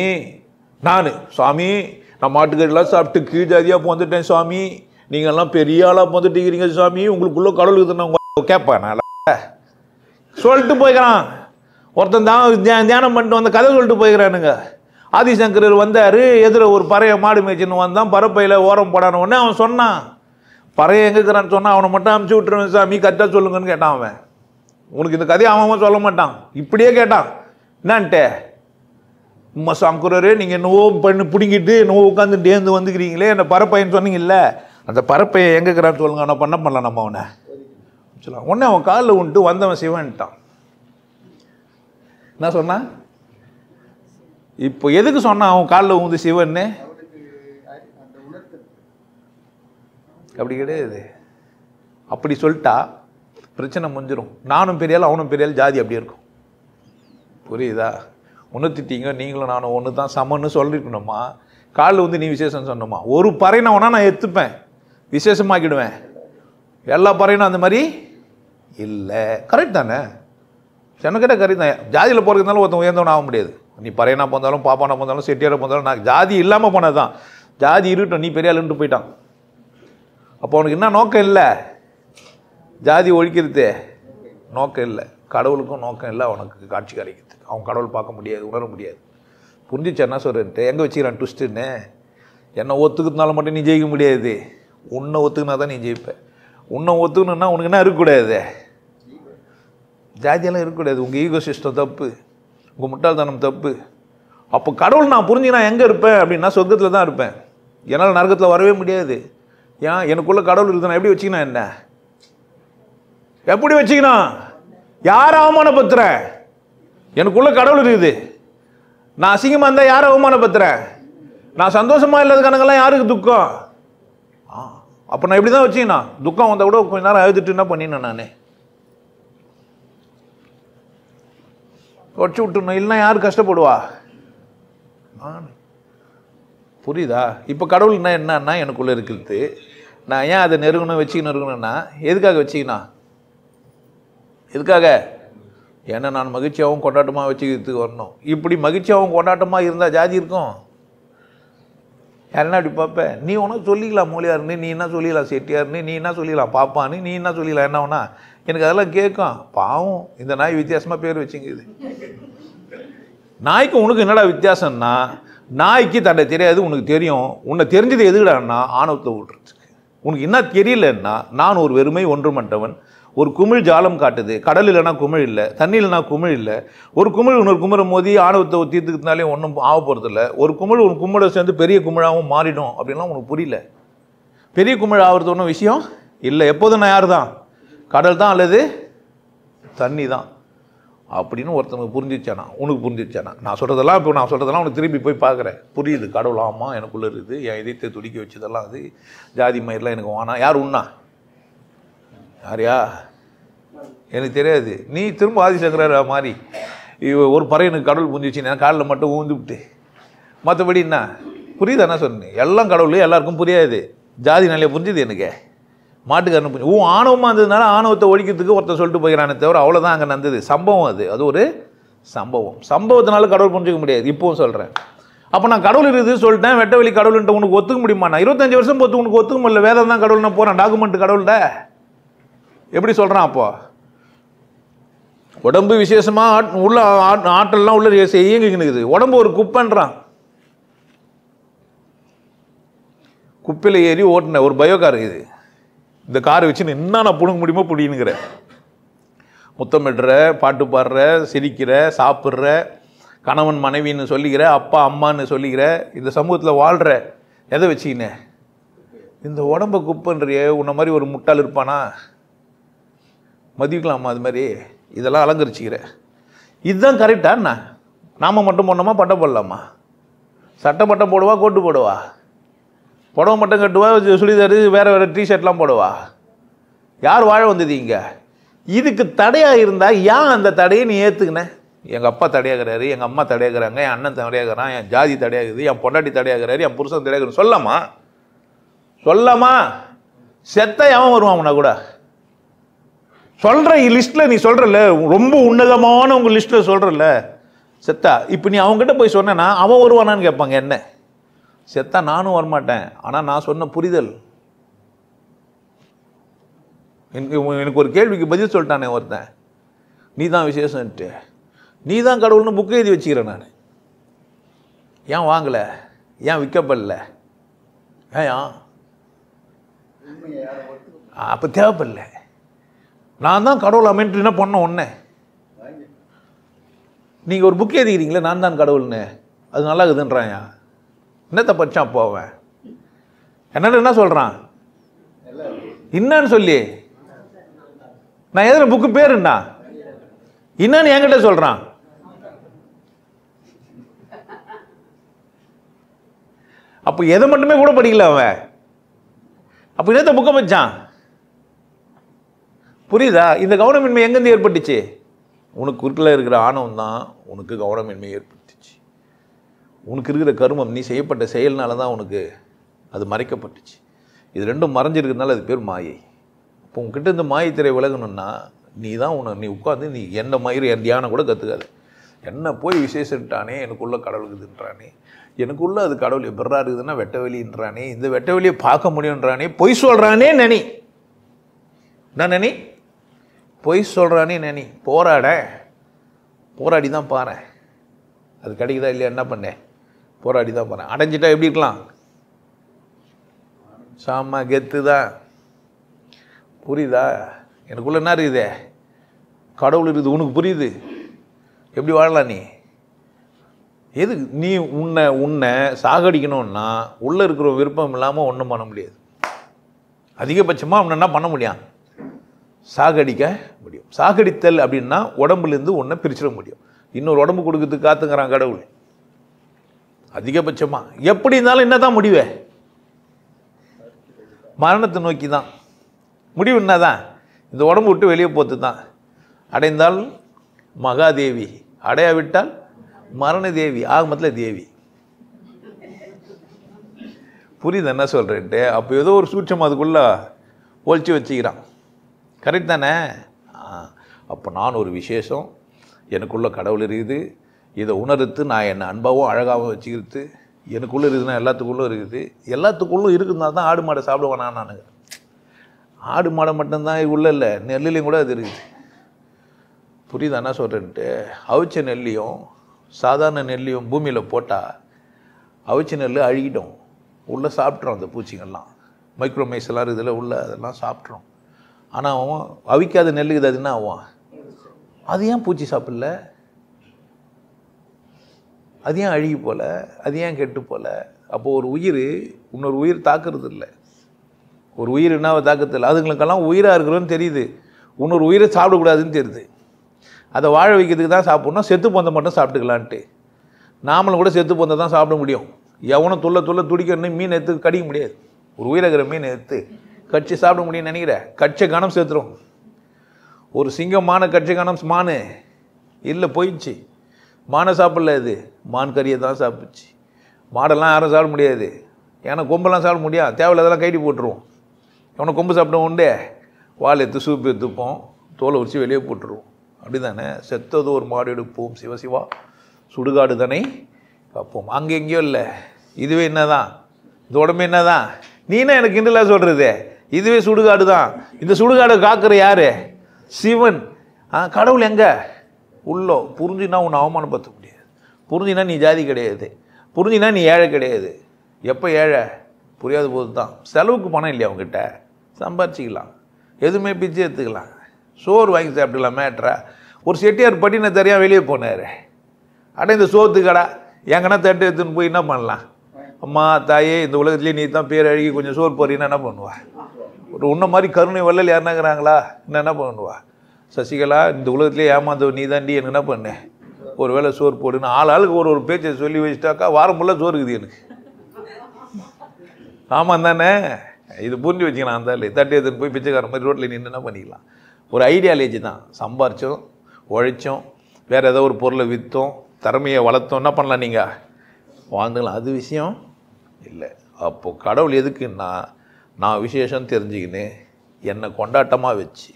சாமி நான் மாட்டுக்கறிலாம் சாப்பிட்டு கீழ் ஜாதியாக போந்துட்டேன் சாமி, நீங்கள்லாம் பெரிய ஆளாக போந்துட்டுக்கிறீங்க சாமி, உங்களுக்குள்ளே கடவுள் இருக்குதுன்னு கேட்பேன். நான் சொல்லிட்டு போய்க்கிறான். ஒருத்தன் தான் தியானம் பண்ணிட்டு வந்த கதை சொல்லிட்டு போய்க்கிறானுங்க. ஆதிசங்கரர் வந்தார், எதிர ஒரு பறைய மாடு மேய்ச்சின்னு வந்தான், பறப்பையில் ஓரம் போடான உடனே அவன் சொன்னான், பறைய எங்கேக்கிறான்னு சொன்னான், அவனை மட்டும் அமுச்சு விட்டுருவேன் சாமி, கரெக்டாக சொல்லுங்கன்னு கேட்டான். அவன் உனக்கு இந்த கதையை அவன் சொல்ல மாட்டான், இப்படியே கேட்டான். என்னான்ட்டு உம்மா சங்கரரு நீங்கள் என்னவோ பண்ணி பிடிங்கிட்டு என்னவோ உட்காந்துட்டு ஏந்து வந்துக்கிறீங்களே, என்ன பறப்பையன்னு சொன்னீங்கல்ல, அந்த பறப்பையை எங்கேக்கிறான்னு சொல்லுங்க, அவனை பண்ண பண்ணலாம் நம்ம அவனை சொல்லலாம். உடனே அவன் காலில் விட்டு வந்தவன் சிவன்ட்டான். என்ன சொன்னான்? இப்போ எதுக்கு சொன்னான் அவன் காலில் ஊந்து சிவன்னு? அப்படி கிடையாது. அப்படி சொல்லிட்டா பிரச்சனை முடிஞ்சிடும். நானும் பெரியாள் அவனும் பெரியாள், ஜாதி அப்படி இருக்கும். புரியுதா? ஒன்று திட்டிங்க நீங்களும் நானும் ஒன்று தான் சமன்னு சொல்லிருக்கணுமா? காலில் வந்து நீ விசேஷம் சொன்னோமா? ஒரு பறையினவனா நான் எடுத்துப்பேன், விசேஷமாக்கிடுவேன். எல்லா பறையினும் அந்த மாதிரி இல்லை. கரெக்ட் தானே? சென்னக்கிட்ட கரெக்ட் தான். ஜாதியில் போகிறதுனால ஒருத்தன் உயர்ந்தவன் ஆக முடியாது. நீ பறையனா போந்தாலும் பாப்பானா போந்தாலும் செட்டியார போந்தாலும் நான் ஜாதி இல்லாமல் போனது தான். ஜாதி இருக்கட்டும், நீ பெரிய ஆளுன்ட்டு போயிட்டான். அப்போ அவனுக்கு என்ன நோக்கம் இல்லை? ஜாதி ஒழிக்கிறது நோக்கம் இல்லை. கடவுளுக்கும் நோக்கம் இல்லை அவனுக்கு காட்சி கிடைக்கிறது. அவன் கடவுள் பார்க்க முடியாது, உணர முடியாது. புரிஞ்சிச்சு என்ன சொல்கிறேன்ட்டு? எங்கே வச்சுக்கிறான் ட்விஸ்ட்டுன்னு? என்னை ஒத்துக்கிறதுனால மட்டும் நீ ஜெயிக்க முடியாது, உன்னை ஒத்துக்கினா தான் நீ ஜெயிப்ப. உன்னை ஒத்துக்கணுன்னா உனக்கு என்ன இருக்கக்கூடாது? ஜாதியெல்லாம் இருக்கக்கூடாது. உங்கள் ஈகோ சிஸ்டம் தப்பு, உங்கள் முட்டாள்தனம் தப்பு. அப்போ கடவுள் நான் புரிஞ்சுனா எங்கே இருப்பேன் அப்படின்னா சொர்க்கத்தில் தான் இருப்பேன். என்னால் நரகத்தில் வரவே முடியாது. ஏன்? எனக்குள்ளே கடவுள் இருக்குதுன்னா எப்படி வச்சுக்கணும்? என்ன எப்படி வச்சுக்கணும்? யார் அவமானப்படுத்துறேன்? எனக்குள்ள கடவுள் இருக்குது. நான் அசிங்கமாக இருந்தால் யாரை அவமானப்படுத்துறேன்? நான் சந்தோஷமாக இல்லாதக்கானங்கெல்லாம் யாருக்கு துக்கம்? அப்போ நான் இப்படி தான் வச்சுக்கணும். துக்கம் வந்தால் கூட கொஞ்ச நேரம் அழுதுட்டு என்ன பண்ணினேன்? நான் உடச்சு விட்டுணும், இல்லைன்னா யார் கஷ்டப்படுவா? புரியுதா? இப்போ கடவுள் என்னன்னா எனக்குள்ளே இருக்குது. நான் ஏன் அதை நெருங்கணும் வச்சுக்கணும் இருக்கணும்னா எதுக்காக வச்சுக்கணும்? எதுக்காக? ஏன்னா நான் மகிழ்ச்சியாகவும் கொண்டாட்டமாக வச்சுக்கிறதுக்கு வரணும். இப்படி மகிழ்ச்சியாகவும் கொண்டாட்டமாக இருந்தால் ஜாதி இருக்கும்? யாருன்னா அப்படி பார்ப்பேன். நீ ஒன்றும் சொல்லிக்கலாம் மூலியாருன்னு, நீ என்ன சொல்லிக்கலாம் செட்டியாருன்னு, நீ என்ன சொல்லிக்கலாம் பாப்பான்னு, நீ என்ன சொல்லிக்கலாம் என்ன வேணா. எனக்கு அதெல்லாம் கேட்கும். பாவம் இந்த நாய் வித்தியாசமாக பேர் வச்சுங்குது. நாய்க்கு உனக்கு என்னடா வித்தியாசம்னா, நாய்க்கு தன்னை தெரியாது, உனக்கு தெரியும். உன்னை தெரிஞ்சது எதுக்குடான்னா ஆணவத்தை விட்டுறதுக்கு. உனக்கு என்ன தெரியலன்னா, நான் ஒரு வெறுமை ஒன்றுமற்றவன், ஒரு குமிழ் ஜாலம் காட்டுது. கடல் இல்லைனா குமிழ் இல்லை, தண்ணி இல்லைனா குமிழ் இல்லை. ஒரு குமிழ் இன்னொரு குமிழை மோதி ஆணவத்தை தீர்த்துக்கிறதுனாலே ஒன்றும் ஆக போகிறதில்ல. ஒரு குமிழ் ஒரு குமிழை சேர்ந்து பெரிய குமிழாகவும் மாறிடும் அப்படின்லாம் உனக்கு புரியல. பெரிய குமிழ் ஆகிறது ஒன்றும் விஷயம் இல்லை. எப்போதும் நான் யார் தான்? கடல் தான் அல்லது தண்ணி தான் அப்படின்னு ஒருத்தனுக்கு புரிஞ்சிச்சானா, உனக்கு புரிஞ்சிச்சானா? நான் சொல்கிறதெல்லாம் இப்போ நான் சொல்கிறதெல்லாம் உனக்கு திரும்பி போய் பார்க்குறேன், புரியுது. கடவுள் ஆமா எனக்குள்ளே இருக்குது, என் இதயத்தை துடிக்க வச்சதெல்லாம் அது, ஜாதி மயிரெலாம் எனக்கு வானா. யார் உண்ணா? யாரையா எனக்கு தெரியாது. நீ திரும்ப ஆதிசங்கர மாதிரி ஒரு பறையனுக்கு கடவுள் புரிஞ்சிச்சு, நான் காலில் மட்டும் ஊந்து விட்டு, மற்றபடி என்ன புரியுது? என்ன சொன்னேன்? எல்லாம் கடவுள் எல்லாருக்கும் புரியாது. ஜாதி நிலையை புரிஞ்சுது எனக்கு, மாட்டுக்காரனு புரிஞ்சு. ஆணவமாக இருந்ததுனால ஆணவத்தை ஒழிக்கிறதுக்கு ஒருத்தர் சொல்லிட்டு போகிறானே தவிர அவ்வளோதான் அங்கே நடந்தது. சம்பவம் அது ஒரு சம்பவம். சம்பவத்தினால கடவுள் புரிஞ்சிக்க முடியாது. இப்போவும் சொல்கிறேன். அப்போ நான் கடவுள் இருக்குது சொல்லிட்டேன், வெட்ட வெளி கடவுள்ன்ட்டு உனக்கு ஒத்துக்க முடியுமா? நான் 25 வருஷம் பொறுத்து உனக்கு ஒத்துக்க முடியல. வேதம் தான் கடவுள் நான் போகிறேன், டாக்குமெண்ட் கடவுள்கிட்ட எப்படி சொல்கிறான்? அப்போ உடம்பு விசேஷமாக உள்ள ஆற்றல்லாம் உள்ள இயங்கிக்குது. உடம்பு ஒரு குப்பைன்றான். குப்பையில் ஏறி ஓட்டின ஒரு பயோகார் இது. இந்த காரை வச்சுன்னு என்ன நான் பிடுங்க முடியுமோ பிடிங்கிற, முத்தமிடுற, பாட்டு பாடுற, சிரிக்கிற, சாப்பிட்ற, கணவன் மனைவின்னு சொல்லிக்கிற, அப்பா அம்மான்னு சொல்லிக்கிற, இந்த சமூகத்தில் வாழ்கிற, எதை வச்சுக்கினே இந்த உடம்பை குப்பைன்றிய? உன்ன மாதிரி ஒரு முட்டாள் இருப்பானா? மதிக்கலாமா? அது மாதிரி இதெல்லாம் அலங்கரிச்சிக்கிற. இதுதான் கரெக்டாண்ணா? நாம மட்டும் போடணுமா, பட்டம் போடலாமா? சட்டை பட்டம் போடுவா, கோட்டு போடுவா, புடவை மட்டும் கட்டுவா, சுடிதாரு வேறு வேறு டிஷர்ட்லாம் போடுவா. யார் வாழ வந்தது இங்கே? இதுக்கு தடையாக இருந்தால் ஏன் அந்த தடையை நீ ஏற்றுக்கின? எங்கள் அப்பா தடையாகிறாரு, எங்கள் அம்மா தடையாகிறாங்க, என் அண்ணன் தடையாகிறான், என் ஜாதி தடையாகுது, என் பொண்டாட்டி தடையாகிறாரு, என் புருஷன் தடையாகிறாரு. சொல்லாமா? சொல்லாமா? செத்த எவன் வருவாங்கண்ணா கூட சொல்கிற லிஸ்ட்டில் நீ சொல்கிறல்ல, ரொம்ப உன்னதமான உங்கள் லிஸ்ட்டில் சொல்கிறல்ல செத்தா. இப்போ நீ அவங்ககிட்ட போய் சொன்னேன்னா அவன் வருவானான்னு கேட்பாங்க. என்ன செத்தா நானும் வரமாட்டேன். ஆனால் நான் சொன்ன புரிதல், எனக்கு ஒரு கேள்விக்கு பதில் சொல்லிட்டானே ஒருத்தன், நீ தான் விசேஷன்ட்டு, நீ தான் கடவுள்னு புக்கு எழுதி வச்சுக்கிறேன் நான். ஏன் வாங்கலை? ஏன் விற்கப்படல? ஏன் அப்போ தேவைப்படல? நான் தான் கடவுள் அமைன்ட்டு என்ன பண்ண ஒன்று. நீங்கள் ஒரு புக்கு எழுதிக்கிறீங்களே நான் தான் கடவுள்னு, அது நல்லா இருக்குதுன்றான். என்னத்தை படித்தான் போவேன்? என்ன சொல்கிறான்? என்னன்னு சொல்லி நான் எதிர புக்கு பேருண்ணா என்னன்னு என்கிட்ட சொல்கிறான். அப்போ எதை மட்டுமே கூட படிக்கல அவன். அப்போ என்னத்த புக்கை வச்சான்? புரியுதா? இந்த கவனமின்மை எங்கேருந்து ஏற்பட்டுச்சு? உனக்கு குறுக்கில் இருக்கிற ஆணவம் தான் உனக்கு கவனமின்மை ஏற்பட்டுச்சு. உனக்கு இருக்கிற கருமம், நீ செய்யப்பட்ட செயல்னால தான் உனக்கு அது மறைக்கப்பட்டுச்சு. இது ரெண்டும் மறைஞ்சிருக்கிறதுனால அது பேர் மாயை. இப்போ உங்ககிட்ட இந்த மாயை திரை விலகணும்னா நீ தான் நீ உட்காந்து நீ என்ன மயிறு என் தியானம் கூட கற்றுக்காது. என்ன போய் விசேஷன்ட்டானே, எனக்குள்ளே கடவுள் இருக்குதுன்றானே, எனக்குள்ளே அது கடவுள் எப்படா இருக்குதுன்னா வெட்ட வெளின்றானே, இந்த வெட்ட வெளியை பார்க்க முடியுன்றானே, பொய் சொல்கிறானே நனி. நான் நனி பொய் சொல்கிறானே நனி. போராடி தான் பாரு, அது கிடைக்குதா இல்லையா? என்ன பண்ணேன்? போராடி தான் பாரு. அடைஞ்சிட்டா எப்படி இருக்கலாம்? சாம கெத்து தான். புரியுதா? எனக்குள்ள என்ன இருக்குது? கடவுள் இருக்குது. உனக்கு புரியுது? எப்படி வாழலாம் நீ? எது நீ உன்னை சாகடிக்கணும்னா உள்ளே இருக்கிற விருப்பம் இல்லாமல் ஒன்றும் பண்ண முடியாது. அதிகபட்சமாக அவனை என்ன பண்ண முடியும்? சாகடிக்க முடியும். சாகடித்தல் அப்படின்னா உடம்புலேருந்து ஒன்றை பிரிச்சிட முடியும். இன்னொரு உடம்பு கொடுக்கறதுக்கு காத்துங்கிறான் கடவுள். அதிகபட்சமாக எப்படி இருந்தாலும் என்ன தான் முடிவே? மரணத்தை நோக்கி தான் முடிவு. என்ன தான்? இந்த உடம்பு விட்டு வெளியே போத்து தான். அடைந்தால் மகாதேவி, அடையாவிட்டால் மரண தேவி, ஆகமத்தில் தேவி. புரியுது என்ன சொல்கிறேன்ட்டு? அப்போ ஏதோ ஒரு சூட்சம் அதுக்குள்ளே ஒழிச்சு வச்சுக்கிறான். கரெக்ட் தானே? அப்போ நான் ஒரு விசேஷம், எனக்குள்ளே கடவுள் இருக்குது, இதை உணர்த்து நான் என்னை அன்பாகவும் அழகாகவும் வச்சுக்கிறது. எனக்குள்ளே இருக்குதுன்னா எல்லாத்துக்குள்ளும் இருக்குது. எல்லாத்துக்குள்ளும் இருக்குதுனால தான் ஆடு மாடை சாப்பிடுவானா? நான் ஆடு மாடை மட்டும்தான் உள்ள இல்லை, நெல்லுலேயும் கூட அது இருக்குது. புரியுதா என்ன சொல்கிறேன்ட்டு? அவிச்ச நெல்லையும் சாதாரண நெல்லையும் பூமியில் போட்டால் அவிச்ச நெல் அழுகிடும், உள்ளே சாப்பிட்றோம் அந்த பூச்சிங்கள்லாம், மைக்ரோமைஸ் எல்லாம் இதில் உள்ள அதெல்லாம் சாப்பிட்றோம். ஆனால் அவன் அவிக்காத நெல்லுக்குது, அது என்ன ஆகும்? அது ஏன் பூச்சி சாப்பிடல? அது ஏன் அழுகி போல? அது ஏன் கெட்டு போல? அப்போது ஒரு உயிர் இன்னொரு உயிர் தாக்குறது இல்லை. ஒரு உயிர் என்ன தாக்கத்து இல்லை. அதுங்களுக்கெல்லாம் உயிராக இருக்கிறோன்னு தெரியுது, இன்னொரு உயிரை சாப்பிடக்கூடாதுன்னு தெரியுது. அதை வாழ வைக்கிறதுக்கு தான் சாப்பிட்ணும், செத்து போந்த மட்டும் சாப்பிட்டுக்கலான்ட்டு. நாமளும் கூட செத்து போந்த தான் சாப்பிட முடியும். எவனும் துள்ள துடிக்கணும் மீன் எடுத்து கடிக்க முடியாது. ஒரு உயிரகிற மீன் எடுத்து கட்சி சாப்பிட முடியும்னு நினைக்கிறேன். கட்சை கணம் சேர்த்துரும். ஒரு சிங்கமான கட்சை கணம் மானு இல்லை போயிடுச்சு. மானை சாப்பிடல, இது மான் கறியை தான் சாப்பிடுச்சு. மாடெல்லாம் யாரும் சாப்பிட முடியாது, ஏன்னா கொம்பெல்லாம் சாப்பிட முடியாது, தேவையில்லாதெல்லாம் கைட்டி போட்டுருவோம். எவனை கொம்பு சாப்பிட உண்டு, வால் எடுத்து சூப்பு எடுத்துப்போம், தோலை உரிச்சு வெளியே போட்டுருவோம். அப்படி தானே? செத்தது ஒரு மாடு எடுப்போம், சிவசிவா சுடுகாடு தானே பார்ப்போம். அங்கே எங்கேயோ இல்லை, இதுவே என்ன தான், இந்த உடம்பு என்ன தான்? நீனா எனக்கு கிண்டலாக சொல்கிறது, இதுவே சுடுகாடு தான். இந்த சுடுகாடை காக்கிற யார்? சிவன். கடவுள் எங்கே? உள்ளோ. புரிஞ்சுனா உன்னை அவமானப்படுத்த முடியாது. புரிஞ்சுனா நீ ஜாதி கிடையாது, புரிஞ்சுனா நீ ஏழை கிடையாது. எப்போ ஏழை? புரியாத போது தான். செலவுக்கு பணம் இல்லையா அவங்ககிட்ட? சம்பாரிச்சிக்கலாம், எதுவுமே பிச்சை எடுத்துக்கலாம், சோறு வாங்கி சாப்பிட்டுக்கலாம். மேட்ரா ஒரு செட்டியார் பட்டினை தரையாக வெளியே போனார். அட இந்த சோத்து கடை எங்கன்னா தட்டு எடுத்துன்னு போய் என்ன பண்ணலாம்? அம்மா தாயே, இந்த உலகத்துலேயே நீ தான் பேர் அழுகி கொஞ்சம் சோறு போறீன்னா என்ன பண்ணுவா? ஒரு உன்ன மாதிரி கருணை வள்ளல் யாருனாங்கிறாங்களா? என்ன பண்ணுவா? சசிகலா, இந்த உலகத்துலேயே ஏமாந்தவ நீ தாண்டி, எனக்கு என்ன பண்ணேன்? ஒரு வேளை சோறு போடுன்னு ஆளுக்கு ஒரு பேச்சை சொல்லி வச்சுட்டாக்கா வாரம் ஃபுல்லாக சோறு இருக்குது எனக்கு. ஆமாம் தானே? இது புரிஞ்சு வச்சுக்கலாம். அந்த தட்டு எடுத்துன்னு போய் பிச்சைக்கார மாதிரி ரோட்டில் நின்று என்ன பண்ணிக்கலாம்? ஒரு ஐடியாலஜி தான். சம்பாரித்தோம், உழைச்சோம், வேறு ஏதோ ஒரு பொருளை விற்றோம், திறமையை வளர்த்தோம், என்ன பண்ணலாம்? நீங்கள் வாழ்ந்துக்கலாம். அது விஷயம் இல்லை. அப்போது கடவுள் எதுக்குன்னா, நான் விசேஷம் தெரிஞ்சுக்கின்னு என்னை கொண்டாட்டமாக வச்சு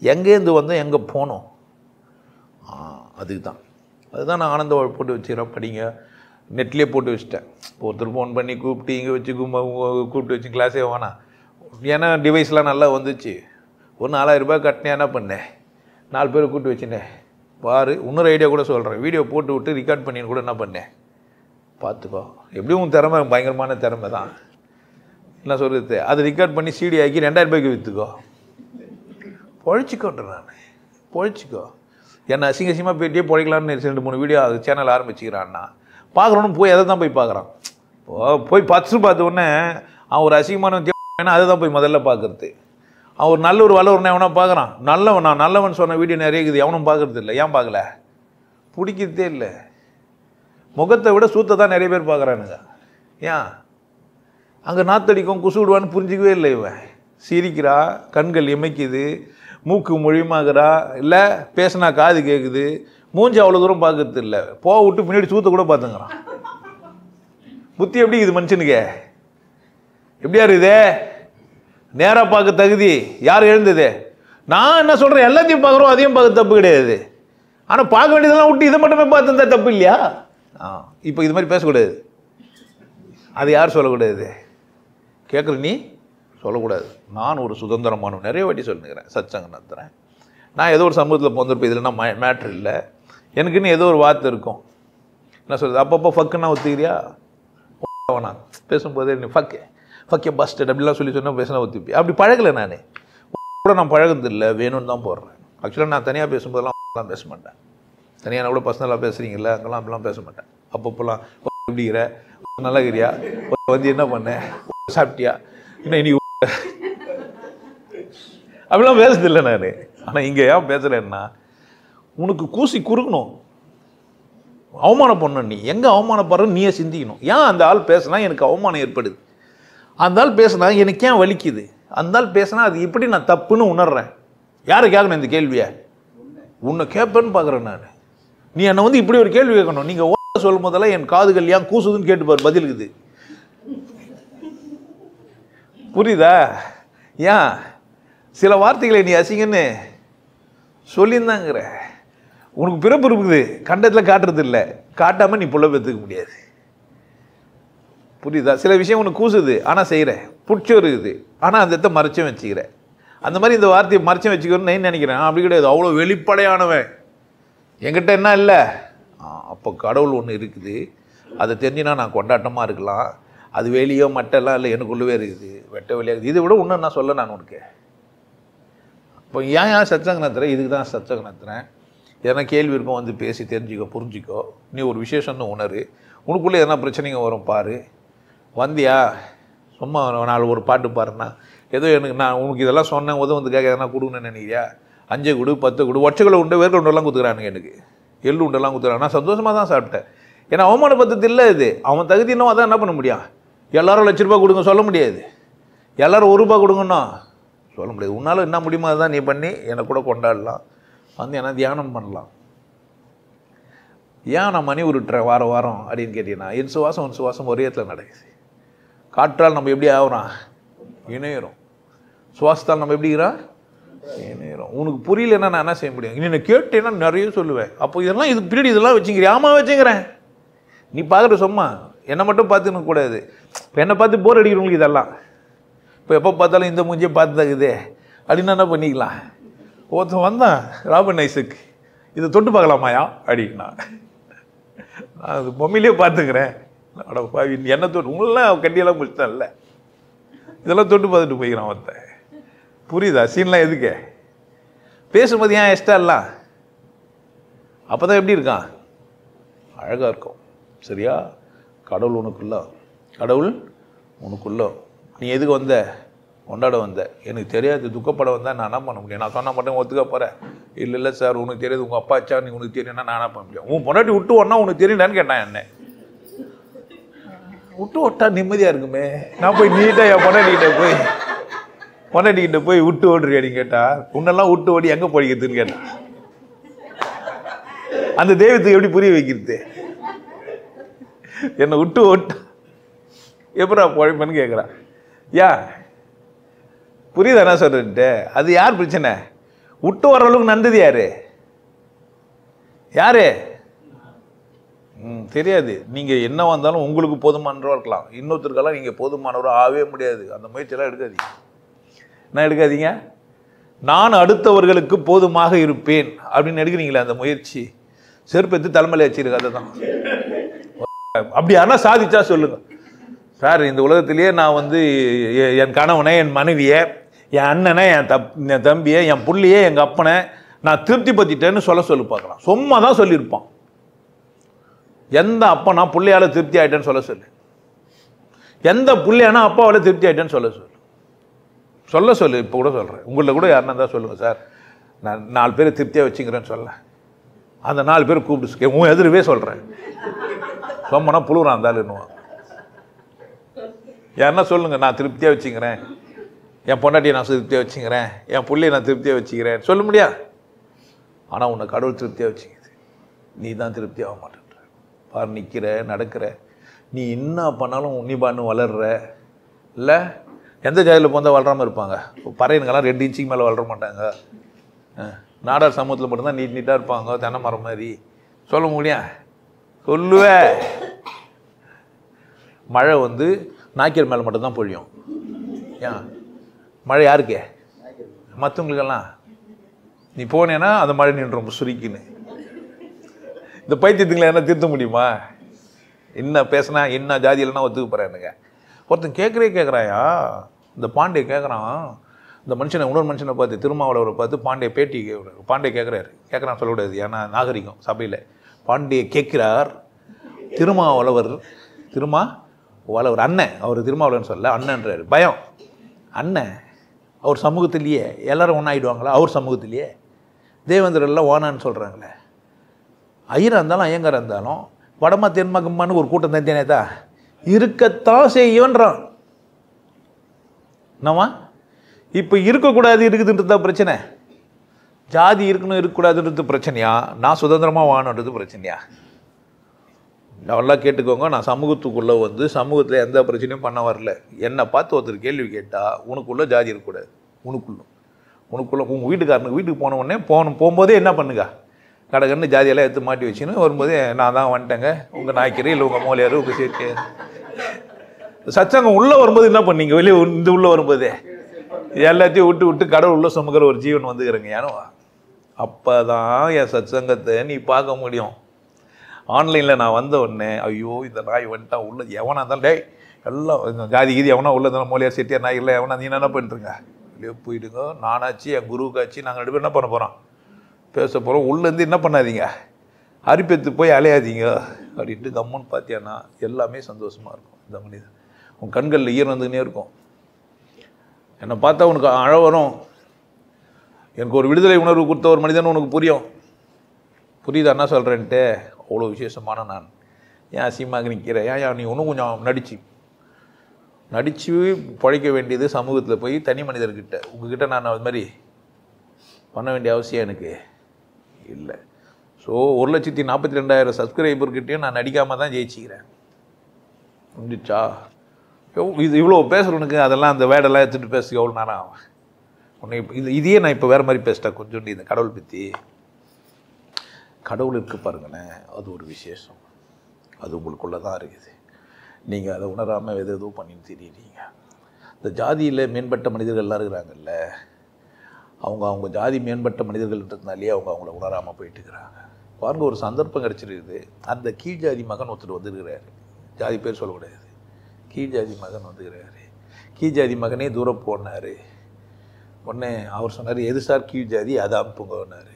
எங்கேருந்து வந்தோம், எங்கே போனோம், அதுக்கு தான். அதுதான் நான் ஆனந்த வாழ்வு போட்டு வச்சுக்கிறேன். படிங்க, நெட்லேயே போட்டு வச்சுட்டேன். ஒருத்தர் ஃபோன் பண்ணி கூப்பிட்டு இங்கே வச்சு கூப்பிட்டு வச்சு கிளாஸே வேணாம். ஏன்னா டிவைஸ்லாம் நல்லா வந்துச்சு. ஒரு 4000 ரூபாய் கட்டினேன், என்ன பண்ணேன்? 4 பேரை கூப்பிட்டு வச்சுனேன். பாரு, இன்னொரு ஐடியா கூட சொல்கிறேன். வீடியோ போட்டு விட்டு ரெக்கார்ட் பண்ணின்னு கூட என்ன பண்ணேன் பார்த்துக்கோ. எப்படியும் உன் திறமை பயங்கரமான திறமை தான். என்ன சொல்கிறது? அதை ரெக்கார்ட் பண்ணி சிடி ஆக்கி 2000 ரூபாய்க்கு விற்றுக்கோ. பொழைச்சிக்கோன்றேன் நான், பொழைச்சிக்கோ. என்னை அசிங்கமாக போயிட்டே பொழைக்கலான்னு 2-3 வீடியோ அது சேனல் ஆரம்பிச்சுக்கிறான்னா பார்க்குறோன்னு போய் அதை தான் போய் பார்க்குறான். போய் பார்த்த உடனே அவன் ஒரு அசிங்கமான வேணா அதை தான் போய் முதல்ல பார்க்குறது. அவன் ஒரு நல்ல ஒரு வல்லவர்னா எவனா பார்க்குறான். நல்லவன், நான் நல்லவன் சொன்ன வீடியோ நிறைய இருக்குது, எவனும் பார்க்குறது இல்லை. ஏன் பார்க்கல? பிடிக்கிறதே இல்லை. முகத்தை விட சூத்தை தான் நிறைய பேர் பார்க்குறானுங்க. ஏன்? அங்கே நாத்தடிக்கும் குசு விடுவான்னு புரிஞ்சிக்கவே இல்லை. இவன் சிரிக்கிறா, கண்கள் இமைக்குது, மூக்கு மொழிமாகிறா, இல்லை பேசினா காது கேட்குது, மூஞ்சி அவ்வளோ தூரம் பார்க்கறது இல்லை. விட்டு பின்னாடி சூத்தை கூட பார்த்துங்கிறான். புத்தி எப்படி இது மனுஷனுக்கு? எப்படியா இருக்குது? நேராக பார்க்க தகுதி யார் எழுந்தது? நான் என்ன சொல்கிறேன், எல்லாத்தையும் பார்க்குறோம், அதையும் பார்க்க தப்பு கிடையாது. ஆனால் பார்க்க வேண்டியதெல்லாம் விட்டு இதை மட்டுமே பார்த்துருந்தா தப்பு இல்லையா? இப்போ இது மாதிரி பேசக்கூடாது. அது யார் சொல்லக்கூடாது? கேட்குற நீ சொல்லக்கூடாது. நான் ஒரு சுதந்திரமானவன், நிறைய வாட்டி சொல்லிக்கிறேன், சத்சங்கம் நடத்துகிறேன். நான் ஏதோ ஒரு சமூகத்தில் போந்திருப்பேன், இதில் நான் மேட்ரு இல்லை, எனக்குன்னு ஏதோ ஒரு வார்த்தை இருக்கும். என்ன சொல்கிறது? அப்பப்போ ஃபக்குன்னா ஒத்துக்கிறியா? வேணாம் பேசும்போதே நீ ஃபக்கே பஸ்டட் அப்படிலாம் சொல்லி சொன்னால் பேசினா ஒத்துப்பி. அப்படி பழகலை. நான் கூட நான் பழகுறதில்லை, வேணும்னு தான் போடுறேன். ஆக்சுவலாக நான் தனியாக பேசும்போதெல்லாம் பேச மாட்டேன். தனியாக நான் கூட பர்சனலாக பேசுகிறீங்களா, அங்கெல்லாம் அப்படிலாம் பேச மாட்டேன். அப்பப்போலாம் எப்படிங்கிற, நல்லா இருக்கிறியா, வந்து என்ன பண்ணேன், சாப்பிட்டியா, இன்னும் இனி அப்படிலாம் பேசுறதில்லை நான். ஆனால் இங்கே ஏன் பேசுகிறேன்னா, உனக்கு கூசி குறுக்கணும், அவமானம் பண்ணணும். நீ எங்கே அவமானப்படுறன்னு நீயே சிந்திக்கணும். ஏன் அந்த ஆள் பேசுனா எனக்கு அவமானம் ஏற்படுது, அந்த ஆள் பேசுனா எனக்கு ஏன் வலிக்குது, அந்த ஆள் பேசுனா அது இப்படி நான் தப்புன்னு உணர்றேன். யாரை கேட்கணும் இந்த கேள்வியை? உன்னை கேட்பேன்னு பார்க்குறேன் நான். நீ என்னை வந்து இப்படி ஒரு கேள்வி கேட்கணும். நீங்கள் சொல்லும் போதெல்லாம் என் காதுகள் ஏன் கூசுதுன்னு கேட்டுப்பார், பதிலுக்குது. புரியுதா? ஏன் சில வார்த்தைகளை நீ அசிங்கன்னு சொல்லியிருந்தாங்கிற, உனக்கு பிறப்பு இருக்குது, கண்டத்தில் காட்டுறது இல்லை, காட்டாமல் நீ புள்ள பெற்றுக்க முடியாது. புரியுதா? சில விஷயம் உனக்கு கூசுது, ஆனால் செய்கிற, பிடிச்சும் இருக்குது, ஆனால் அந்த இடத்த மறைச்சும் வச்சுக்கிற. அந்த மாதிரி இந்த வார்த்தையை மறைச்சு வச்சுக்கணும்னு நான் நினைக்கிறேன். அப்படி கிடையாது, அவ்வளோ வெளிப்படையானவன். என்கிட்ட என்ன இல்லை, அப்போ கடவுள் ஒன்று இருக்குது, அதை தெரிஞ்சுனா நான் கொண்டாட்டமாக இருக்கலாம். அது வெளியோ மட்டெல்லாம் இல்லை, எனக்குள்ளவே இருக்குது, வெட்ட வெளியாக இருக்குது. இதை விட ஒன்று நான் சொல்ல நான் உனக்கு. இப்போ ஏன் சத்சங்கம் நடத்துகிறேன்? இதுக்கு தான் சத்சங்கம் நடத்துகிறேன். எதனா கேள்வி இருக்கும், வந்து பேசி தெரிஞ்சுக்கோ, புரிஞ்சிக்கோ. நீ ஒரு விசேஷம்னு உணரு. உனக்குள்ளே எதனா பிரச்சனைங்க வரும் பாரு. வந்தியா சும்மா நாலு ஒரு பாட்டு பாருன்னா ஏதோ எனக்கு நான் உனக்கு இதெல்லாம் சொன்னேன், வந்து கேட்க எதனா கொடுங்கன்னு நினைக்கிறியா? 5 கொடு 10 கொடு, ஒற்றைகளை உண்டு வேர்க்கல் உண்டெல்லாம் கொடுத்துக்கிறானுங்க, எனக்கு எள்ளு உண்டெல்லாம் கொடுத்துக்கிறாங்க. நான் சந்தோஷமாக தான் சாப்பிட்டேன். ஏன்னா அவமானப்பத்தது இல்லை இது. அவன் தகுதி இன்னும் அதான் என்ன பண்ண முடியும்? எல்லோரும் ₹1,00,000 கொடுங்க சொல்ல முடியாது, எல்லோரும் ₹1 கொடுங்கண்ணா சொல்ல முடியாது. உன்னால் என்ன முடியுமோ அதுதான் நீ பண்ணி என்னை கூட கொண்டாடலாம், வந்து என்ன தியானம் பண்ணலாம். ஏன் நான் மணி உருட்டுறேன் வாரம் வாரம் அப்படின்னு கேட்டீங்கன்னா, என் சுவாசம் உன் சுவாசம் ஒரே இடத்துல நடக்குது. காற்றால் நம்ம எப்படி ஆகிறோம்? இணையிறோம். சுவாசத்தால் நம்ம எப்படிங்கிறோம்? இணையிறோம். உனக்கு புரியலன்னா நான் என்ன செய்ய முடியும்? நீ கேட்டேன்னா நிறைய சொல்லுவேன். அப்போ இதெல்லாம் இது பின்னாடி இதெல்லாம் வச்சுக்கிறேன். ஆமாம் வச்சுக்கிறேன். நீ பார்க்குற சும்மா என்னை மட்டும் பார்த்துன்னு கூடாது. இப்போ என்னை பார்த்து போர் அடிக்கிறவங்களுக்கு இதெல்லாம் இப்போ எப்போ பார்த்தாலும் இந்த மூஞ்சியை பார்த்து தகுதே அப்படின்னு என்ன பண்ணிக்கலாம். ஒருத்தன் வந்தான் ராபர்ட் ஐசக், இதை தொட்டு பார்க்கலாமாயா அப்படின்னா, நான் அது பொம்மையிலே பார்த்துக்கிறேன். அட பாவி, என்ன தொட்டு உங்களெலாம் கட்டியெல்லாம் முடிச்சுதான் இல்லை, இதெல்லாம் தொட்டு பார்த்துட்டு போய்க்கிறான் ஒருத்தன். புரியுதா? சீன்லாம் எதுக்கு பேசும்போது ஏன் எஸ்டாலாம்? அப்போ தான் எப்படி இருக்கான்? அழகாக இருக்கும். சரியா? கடவுள் உனக்குள்ள, கடவுள் உனக்குள்ள. நீ எதுக்கு வந்த? கொண்டாட வந்த. எனக்கு தெரியாது, துக்கப்பட வந்தால் நான் என்ன பண்ண முடியும்? நான் சொன்னால் மட்டும் ஒத்துக்க போகிறேன். இல்லை சார், உனக்கு தெரியாது, உங்கள் அப்பா அச்சா நீ உனக்கு தெரியும்னா நான் என்ன பண்ண முடியும்? உன் பொண்டாட்டி விட்டு ஒன்னா உனக்கு தெரியும்டான்னு கேட்டான். என்ன விட்டு விட்டா நிம்மதியாக இருக்குமே. நான் போய் நீட்டாக என் பொண்டாட்டிக்கிட்ட போய் விட்டு ஓடுறி அப்படின்னு கேட்டா, உன்னெல்லாம் விட்டு ஓடி எங்கே படிக்கிறதுன்னு கேட்டான். அந்த தெய்வத்துக்கு எப்படி புரிய வைக்கிறது? என்னை விட்டு ஓட்டா எப்படா பழைப்பன்னு கேட்குறான். ஏன் புரியுதா என்ன சொல்றேன்ட்டு? அது யார் பிரச்சனை? விட்டு வர அளவுக்கு நந்தது யாரு? யாரு? தெரியாது. நீங்கள் என்ன வந்தாலும் உங்களுக்கு போதுமானவராக இருக்கலாம், இன்னொருத்தருக்கெல்லாம் நீங்கள் போதுமானவராக ஆகவே முடியாது. அந்த முயற்சியெல்லாம் எடுக்காதீங்க. என்ன எடுக்காதீங்க? நான் அடுத்தவர்களுக்கு போதுமாக இருப்பேன் அப்படின்னு எடுக்கிறீங்களே அந்த முயற்சி, செருப்பெடுத்து தலைமையில வச்சிருக்கு. அதுதான். அப்படி யாரா சாதிச்சா சொல்லுங்க சார். இந்த உலகத்திலேயே நான் வந்து என் கணவனை, என் மனைவியை, என் அண்ணனை, என் தம்பியை, என் புள்ளையே, எங்கள் அப்பனை நான் திருப்தி பற்றிட்டேன்னு சொல்லு பார்க்கலாம். சும்மா தான் சொல்லியிருப்பான். எந்த அப்பனா பிள்ளையால் திருப்தி ஆகிட்டேன்னு சொல்லு. எந்த பிள்ளையானா அப்பாவால் திருப்தி ஆகிட்டேன்னு சொல்லு. இப்போ கூட சொல்கிறேன். உங்களில் கூட யாருன்னா தான் சொல்லுங்கள் சார், நான் 4 பேரை திருப்தியாக வச்சுக்கிறேன்னு சொல்ல. அந்த 4 பேர் கூப்பிட்டு உன் எதிரவே சொல்கிறேன். சொம்மனா புழுறான் இருந்தாலுன்னுவான். யாருன்னா சொல்லுங்கள், நான் திருப்தியாக வச்சுக்கிறேன், என் பொண்டாட்டியை நான் திருப்தியாக வச்சுக்கிறேன், என் பிள்ளையை நான் திருப்தியாக வச்சுக்கிறேன் சொல்ல முடியாது. ஆனால் உன்னை கடவுள் திருப்தியாக வச்சுக்குது. நீ தான் திருப்தியாக மாட்டேன்ற. பார், நிற்கிற, நடக்கிற, நீ என்ன பண்ணாலும் நீ பண்ணு வளர்ற. இல்லை எந்த ஜாதியில் போந்தால் வளராமல் இருப்பாங்க? பறையனுங்கெல்லாம் 2 இன்ச்சுக்கு மேலே வளர மாட்டாங்க. நாடார் சமூகத்தில் மட்டும்தான் நீட்டாக இருப்பாங்க, தென்னை மரம் மாதிரி. சொல்ல முடியும்? சொல்லுவேன். மழை வந்து நாய்க்கர் மேலே மட்டும்தான் பொழியும். ஏன் மழை யாருக்கு? மற்றவங்களுக்கெல்லாம். நீ போனேன்னா அந்த மழை நின்று சுருக்கின்னு. இந்த பைத்தியத்துங்களை என்ன திருத்த முடியுமா? என்ன பேசினா என்ன ஜாதியிலன்னா ஒத்துக்க போகிறேன். எனக்கு ஒருத்தன் கேட்குறாயா, இந்த பாண்டிய கேட்குறான். இந்த மனுஷனை இன்னொரு மனுஷனை பார்த்து, திருமாவளவரை பார்த்து பாண்டிய பேட்டி பாண்டிய கேட்குறான் சொல்லக்கூடாது, ஏன்னா நாகரிகம் சபையில். பாண்டிய கேட்கிறார், திருமாவளவர் அண்ணன், அவர் திருமாவளவர்னு சொல்ல அண்ணன்றார். பயம். அண்ணன் அவர் சமூகத்திலேயே எல்லோரும் ஒன்றாயிடுவாங்களா? அவர் சமூகத்திலேயே தேவேந்திரெல்லாம் ஓனான்னு சொல்கிறாங்களே. ஐயராக இருந்தாலும் ஐயங்காராக இருந்தாலும் வடமா தென்மா கும்மான்னு ஒரு கூட்டம் தனித்தனே தான் இருக்கத்தான் செய்யன்றான். என்னவா இப்போ இருக்கக்கூடாது இருக்குதுன்றது தான் பிரச்சனை. ஜாதி இருக்கணும் இருக்கக்கூடாதுன்றது பிரச்சனையா? நான் சுதந்திரமாக வாழணுன்றது பிரச்சனையா? நல்லா கேட்டுக்கோங்க. நான் சமூகத்துக்குள்ளே வந்து சமூகத்தில் எந்த பிரச்சனையும் பண்ண வரல. என்னை பார்த்து ஒருத்தர் கேள்வி கேட்டால், உனக்குள்ளே ஜாதி இருக்கக்கூடாது. உனக்குள்ளே உங்கள் வீட்டுக்கு போன உடனே போகும்போதே என்ன பண்ணுங்க, கடைக்கன்னு ஜாதியெல்லாம் எடுத்து மாட்டி வச்சுன்னு வரும்போதே நான் தான் வந்துட்டேங்க, உங்கள் நாய்க்கறி இல்லை உங்கள் மூலையார் உங்கள் சேர்க்கை. சச்சங்கம் உள்ளே வரும்போது என்ன பண்ணீங்க? வெளியே இந்த உள்ளே வரும்போதே எல்லாத்தையும் விட்டு விட்டு கடவுள் உள்ள சுமக்கிற ஒரு ஜீவன் வந்துக்கிறேங்க. ஏன்னா அப்போ தான் என் சத்சங்கத்தை நீ பார்க்க முடியும். ஆன்லைனில் நான் வந்த உடனே ஐயோ இந்த நாய் வந்துட்டான் உள்ள எவனா இருந்தாலும் டே எல்லாம் ஜாதி கீதி எவனா உள்ள இருந்தாலும் மொழியா செட்டியா நாய் இல்லை எவனா நீ என்ன பண்ணிட்டுருங்க இல்லையோ போயிடுங்க. நானாச்சு என் குருவுக்காச்சு நாங்கள் 2 பேரும் என்ன பண்ண போகிறோம், பேச போகிறோம். உள்ளேருந்து என்ன பண்ணாதீங்க, அரிப்பெத்து போய் அலையாதீங்க அப்படின்ட்டு கம்முன்னு பார்த்தியானா எல்லாமே சந்தோஷமாக இருக்கும். இந்த மனிதன் உன் கண்களில் ஈரம் வந்துக்கினே இருக்கும். என்னை பார்த்தா உனக்கு அழ வரும். எனக்கு ஒரு விடுதலை உணர்வு கொடுத்த ஒரு மனிதன் உனக்கு புரியும். புரியுதா என்ன சொல்கிறேன்ட்டு? அவ்வளோ விசேஷமான நான் ஏன் அசிங்கமாக நிற்கிறேன்? ஏன் நீ இன்னும் கொஞ்சம் நடித்து பழைக்க வேண்டியது சமூகத்தில் போய் தனி மனிதர்கிட்ட உங்ககிட்ட நான் அது மாதிரி பண்ண வேண்டிய அவசியம் எனக்கு இல்லை. ஸோ 1,42,000 சப்ஸ்கிரைபர்கிட்டையும் நான் நடிக்காமல் தான் ஜெயிச்சிக்கிறேன். முடிச்சா இது இவ்வளோ பேசுகிறவனுக்கு அதெல்லாம் அந்த வேடெல்லாம் எடுத்துகிட்டு பேச எவ்வளோ நேரம் ஆகும்? உன்னை இதையே நான் இப்போ வேறு மாதிரி பேசிட்டேன். கொஞ்சோண்டு இந்த கடவுள் பற்றி. கடவுள் இருக்குது பாருங்களேன், அது ஒரு விசேஷம். அது உங்களுக்குள்ளே தான் இருக்குது. நீங்கள் அதை உணராமல் எதுவும் பண்ணின்னு தெரியுறீங்க. இந்த ஜாதியில் மேம்பட்ட மனிதர்கள்லாம் இருக்கிறாங்கல்ல, அவங்க ஜாதி மேம்பட்ட மனிதர்கள்ன்றதுனாலே அவங்கள உணராமல் போயிட்டுருக்கிறாங்க. பாருங்க, ஒரு சந்தர்ப்பம் கிடச்சிருக்குது. அந்த கீழ் ஜாதி மகன் ஒருத்தர் வந்துருக்கிறாரு. ஜாதி பேர் சொல்லக்கூடாது. கீழ் ஜாதி மகன் வந்துக்கிறாரு. கீழ் ஜாதி மகனே தூரம் போனார். உடனே அவர் சொன்னார், எது சார் கீழ் ஜாதி, அதை அனுப்புங்கன்னாரு.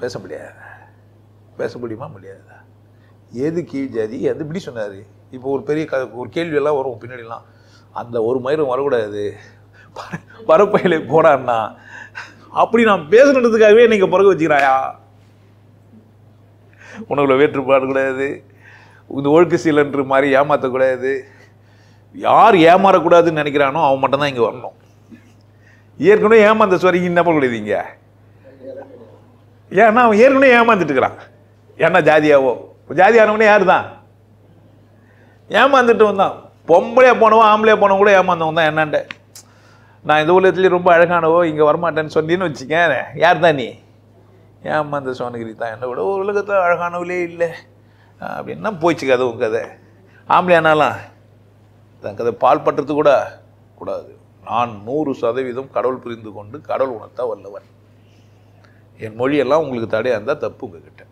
பேச முடியுமா? முடியாதா? எது கீழ் ஜாதி, அது இப்படி சொன்னார். இப்போ ஒரு பெரிய ஒரு கேள்வியெல்லாம் வரும் பின்னாடிலாம். அந்த ஒரு மயிரும் வரக்கூடாது, பரப்பையில போடான்னா அப்படி நான் பேசுனதுக்காகவே நீங்கள் பிறகு வச்சுக்கிறாயா? உனக்குள்ள வேற்றுப்பாடு கூடாது, இந்த ஒழுக்கு சீலன்று மாதிரி ஏமாற்றக்கூடாது. யார் ஏமாறக்கூடாதுன்னு நினைக்கிறானோ அவன் மட்டும்தான் இங்கே வரணும். ஏற்கனவே ஏமாந்த சொரிங்க என்ன பண்ணக்கூடாதீங்க. ஏன்னா அவன் ஏற்கனவே ஏமாந்துட்டு இருக்கிறான். ஏன்னா ஜாதியாவோ ஜாதியானவனே யார் தான் ஏமாந்துட்டு வந்தான். பொம்பளையாக போனவன் ஆம்பளையாக போனவன் கூட ஏமாந்தவன் தான். என்னண்ட நான் இந்த உலகத்துலேயே ரொம்ப அழகானவோ இங்கே வரமாட்டேன்னு சொன்னீன்னு வச்சுக்கேன், யார் தான் நீ? ஏமாந்த சோனகிரி தான். என்னை விட ஒரு உலகத்தில் அழகானவளே இல்லை அப்படின்னா போயிடுச்சு கதை. உன் கதை ஆம்பளையானாலாம் தன் கதை பால் பட்டுறது கூட கூடாது. நான் 100% கடவுள் புரிந்து கொண்டு கடவுள் உணர்த்தா வல்லவன். என் மொழியெல்லாம் உங்களுக்கு தடையாக இருந்தால் தப்பு உங்ககிட்ட.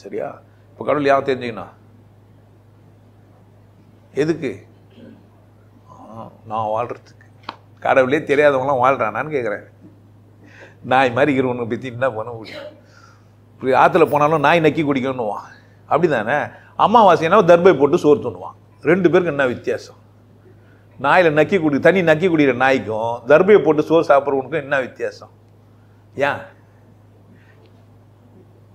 சரியா? இப்போ கடவுள் யாரும் தெரிஞ்சுக்கணும் எதுக்கு? நான் வாழ்கிறதுக்கு. கடவுளே தெரியாதவங்களாம் வாழ்கிறானான்னு கேட்குறேன். நாய் மாதிரி இருக்கிறவனை பற்றி என்ன பண்ண முடியும்? இப்படி ஆற்றுல போனாலும் நாய் நக்கி குடிக்கணுவான். அப்படி தானே? அமாவாசைனா தர்பை போட்டு சோறு தூணுவான். 2 பேருக்கு என்ன வித்தியாசம்? நாயில் தண்ணி நக்கி குடிக்கிற நாய்க்கும் தர்பையை போட்டு சோறு சாப்பிட்றவனுக்கும் என்ன வித்தியாசம்? ஏன்?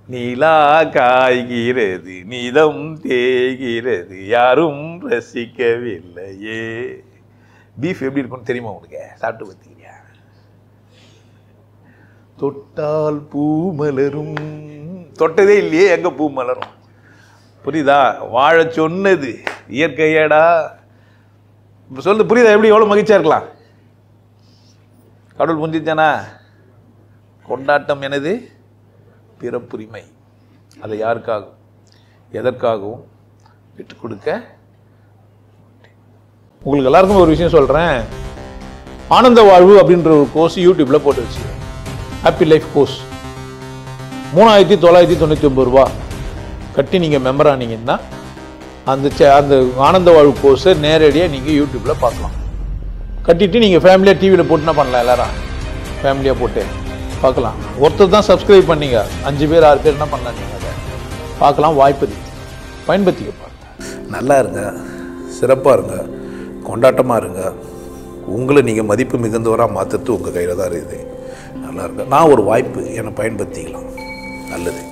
நீலா காய்கிறது, நீதம் தேய்கிறது, யாரும் ரசிக்கவில்லையே. பீஃப் எப்படி இருக்குன்னு தெரியுமா உங்களுக்கு? சாப்பிட்டு பார்த்துக்கிறியா? தொட்டால் பூ மலரும். தொட்டதே இல்லையே, எங்க பூ மலரும்? புரியுதா? வாழ சொன்னது இயற்கையடா. இப்போ சொல்லு, புரியுதா? எப்படி எவ்வளோ மகிழ்ச்சியா இருக்கலாம்? கடவுள் புரிஞ்சிச்சானா? கொண்டாட்டம் எனது பிறப்புரிமை. அதை யாருக்காகவும் எதற்காகவும் விட்டுக் கொடுக்க. உங்களுக்கு எல்லாருக்கும் ஒரு விஷயம் சொல்றேன். ஆனந்த வாழ்வு அப்படின்ற ஒரு கோர்ஸ் யூடியூப்ல போட்டு வச்சு, ஹாப்பி லைஃப் கோர்ஸ் 3,999 ரூபா கட்டி நீங்கள் மெம்பர் ஆனீங்கன்னா அந்த ஆனந்த வாழ்வு கோர்ஸை நேரடியாக நீங்கள் யூடியூப்பில் பார்க்கலாம். கட்டிட்டு நீங்கள் ஃபேமிலியாக டிவியில் போட்டுனா பண்ணலாம். எல்லாரும் ஃபேமிலியாக போட்டு பார்க்கலாம். ஒருத்தர் தான் சப்ஸ்கிரைப் பண்ணீங்க, 5 பேர் 6 பேர் என்ன பண்ணலாம்? நீங்கள் அதை பார்க்கலாம். வாய்ப்பு பயன்படுத்திக்க பாருங்க. நல்லா இருங்க, சிறப்பாக இருங்க, கொண்டாட்டமாக இருங்க. உங்களை நீங்கள் மதிப்பு மிகுந்தவராக மாற்றுறது உங்கள் கையில் தான் இருக்குது. நல்லா இருங்க. நான் ஒரு வாய்ப்பு என்னை பயன்படுத்திக்கலாம். நல்லது.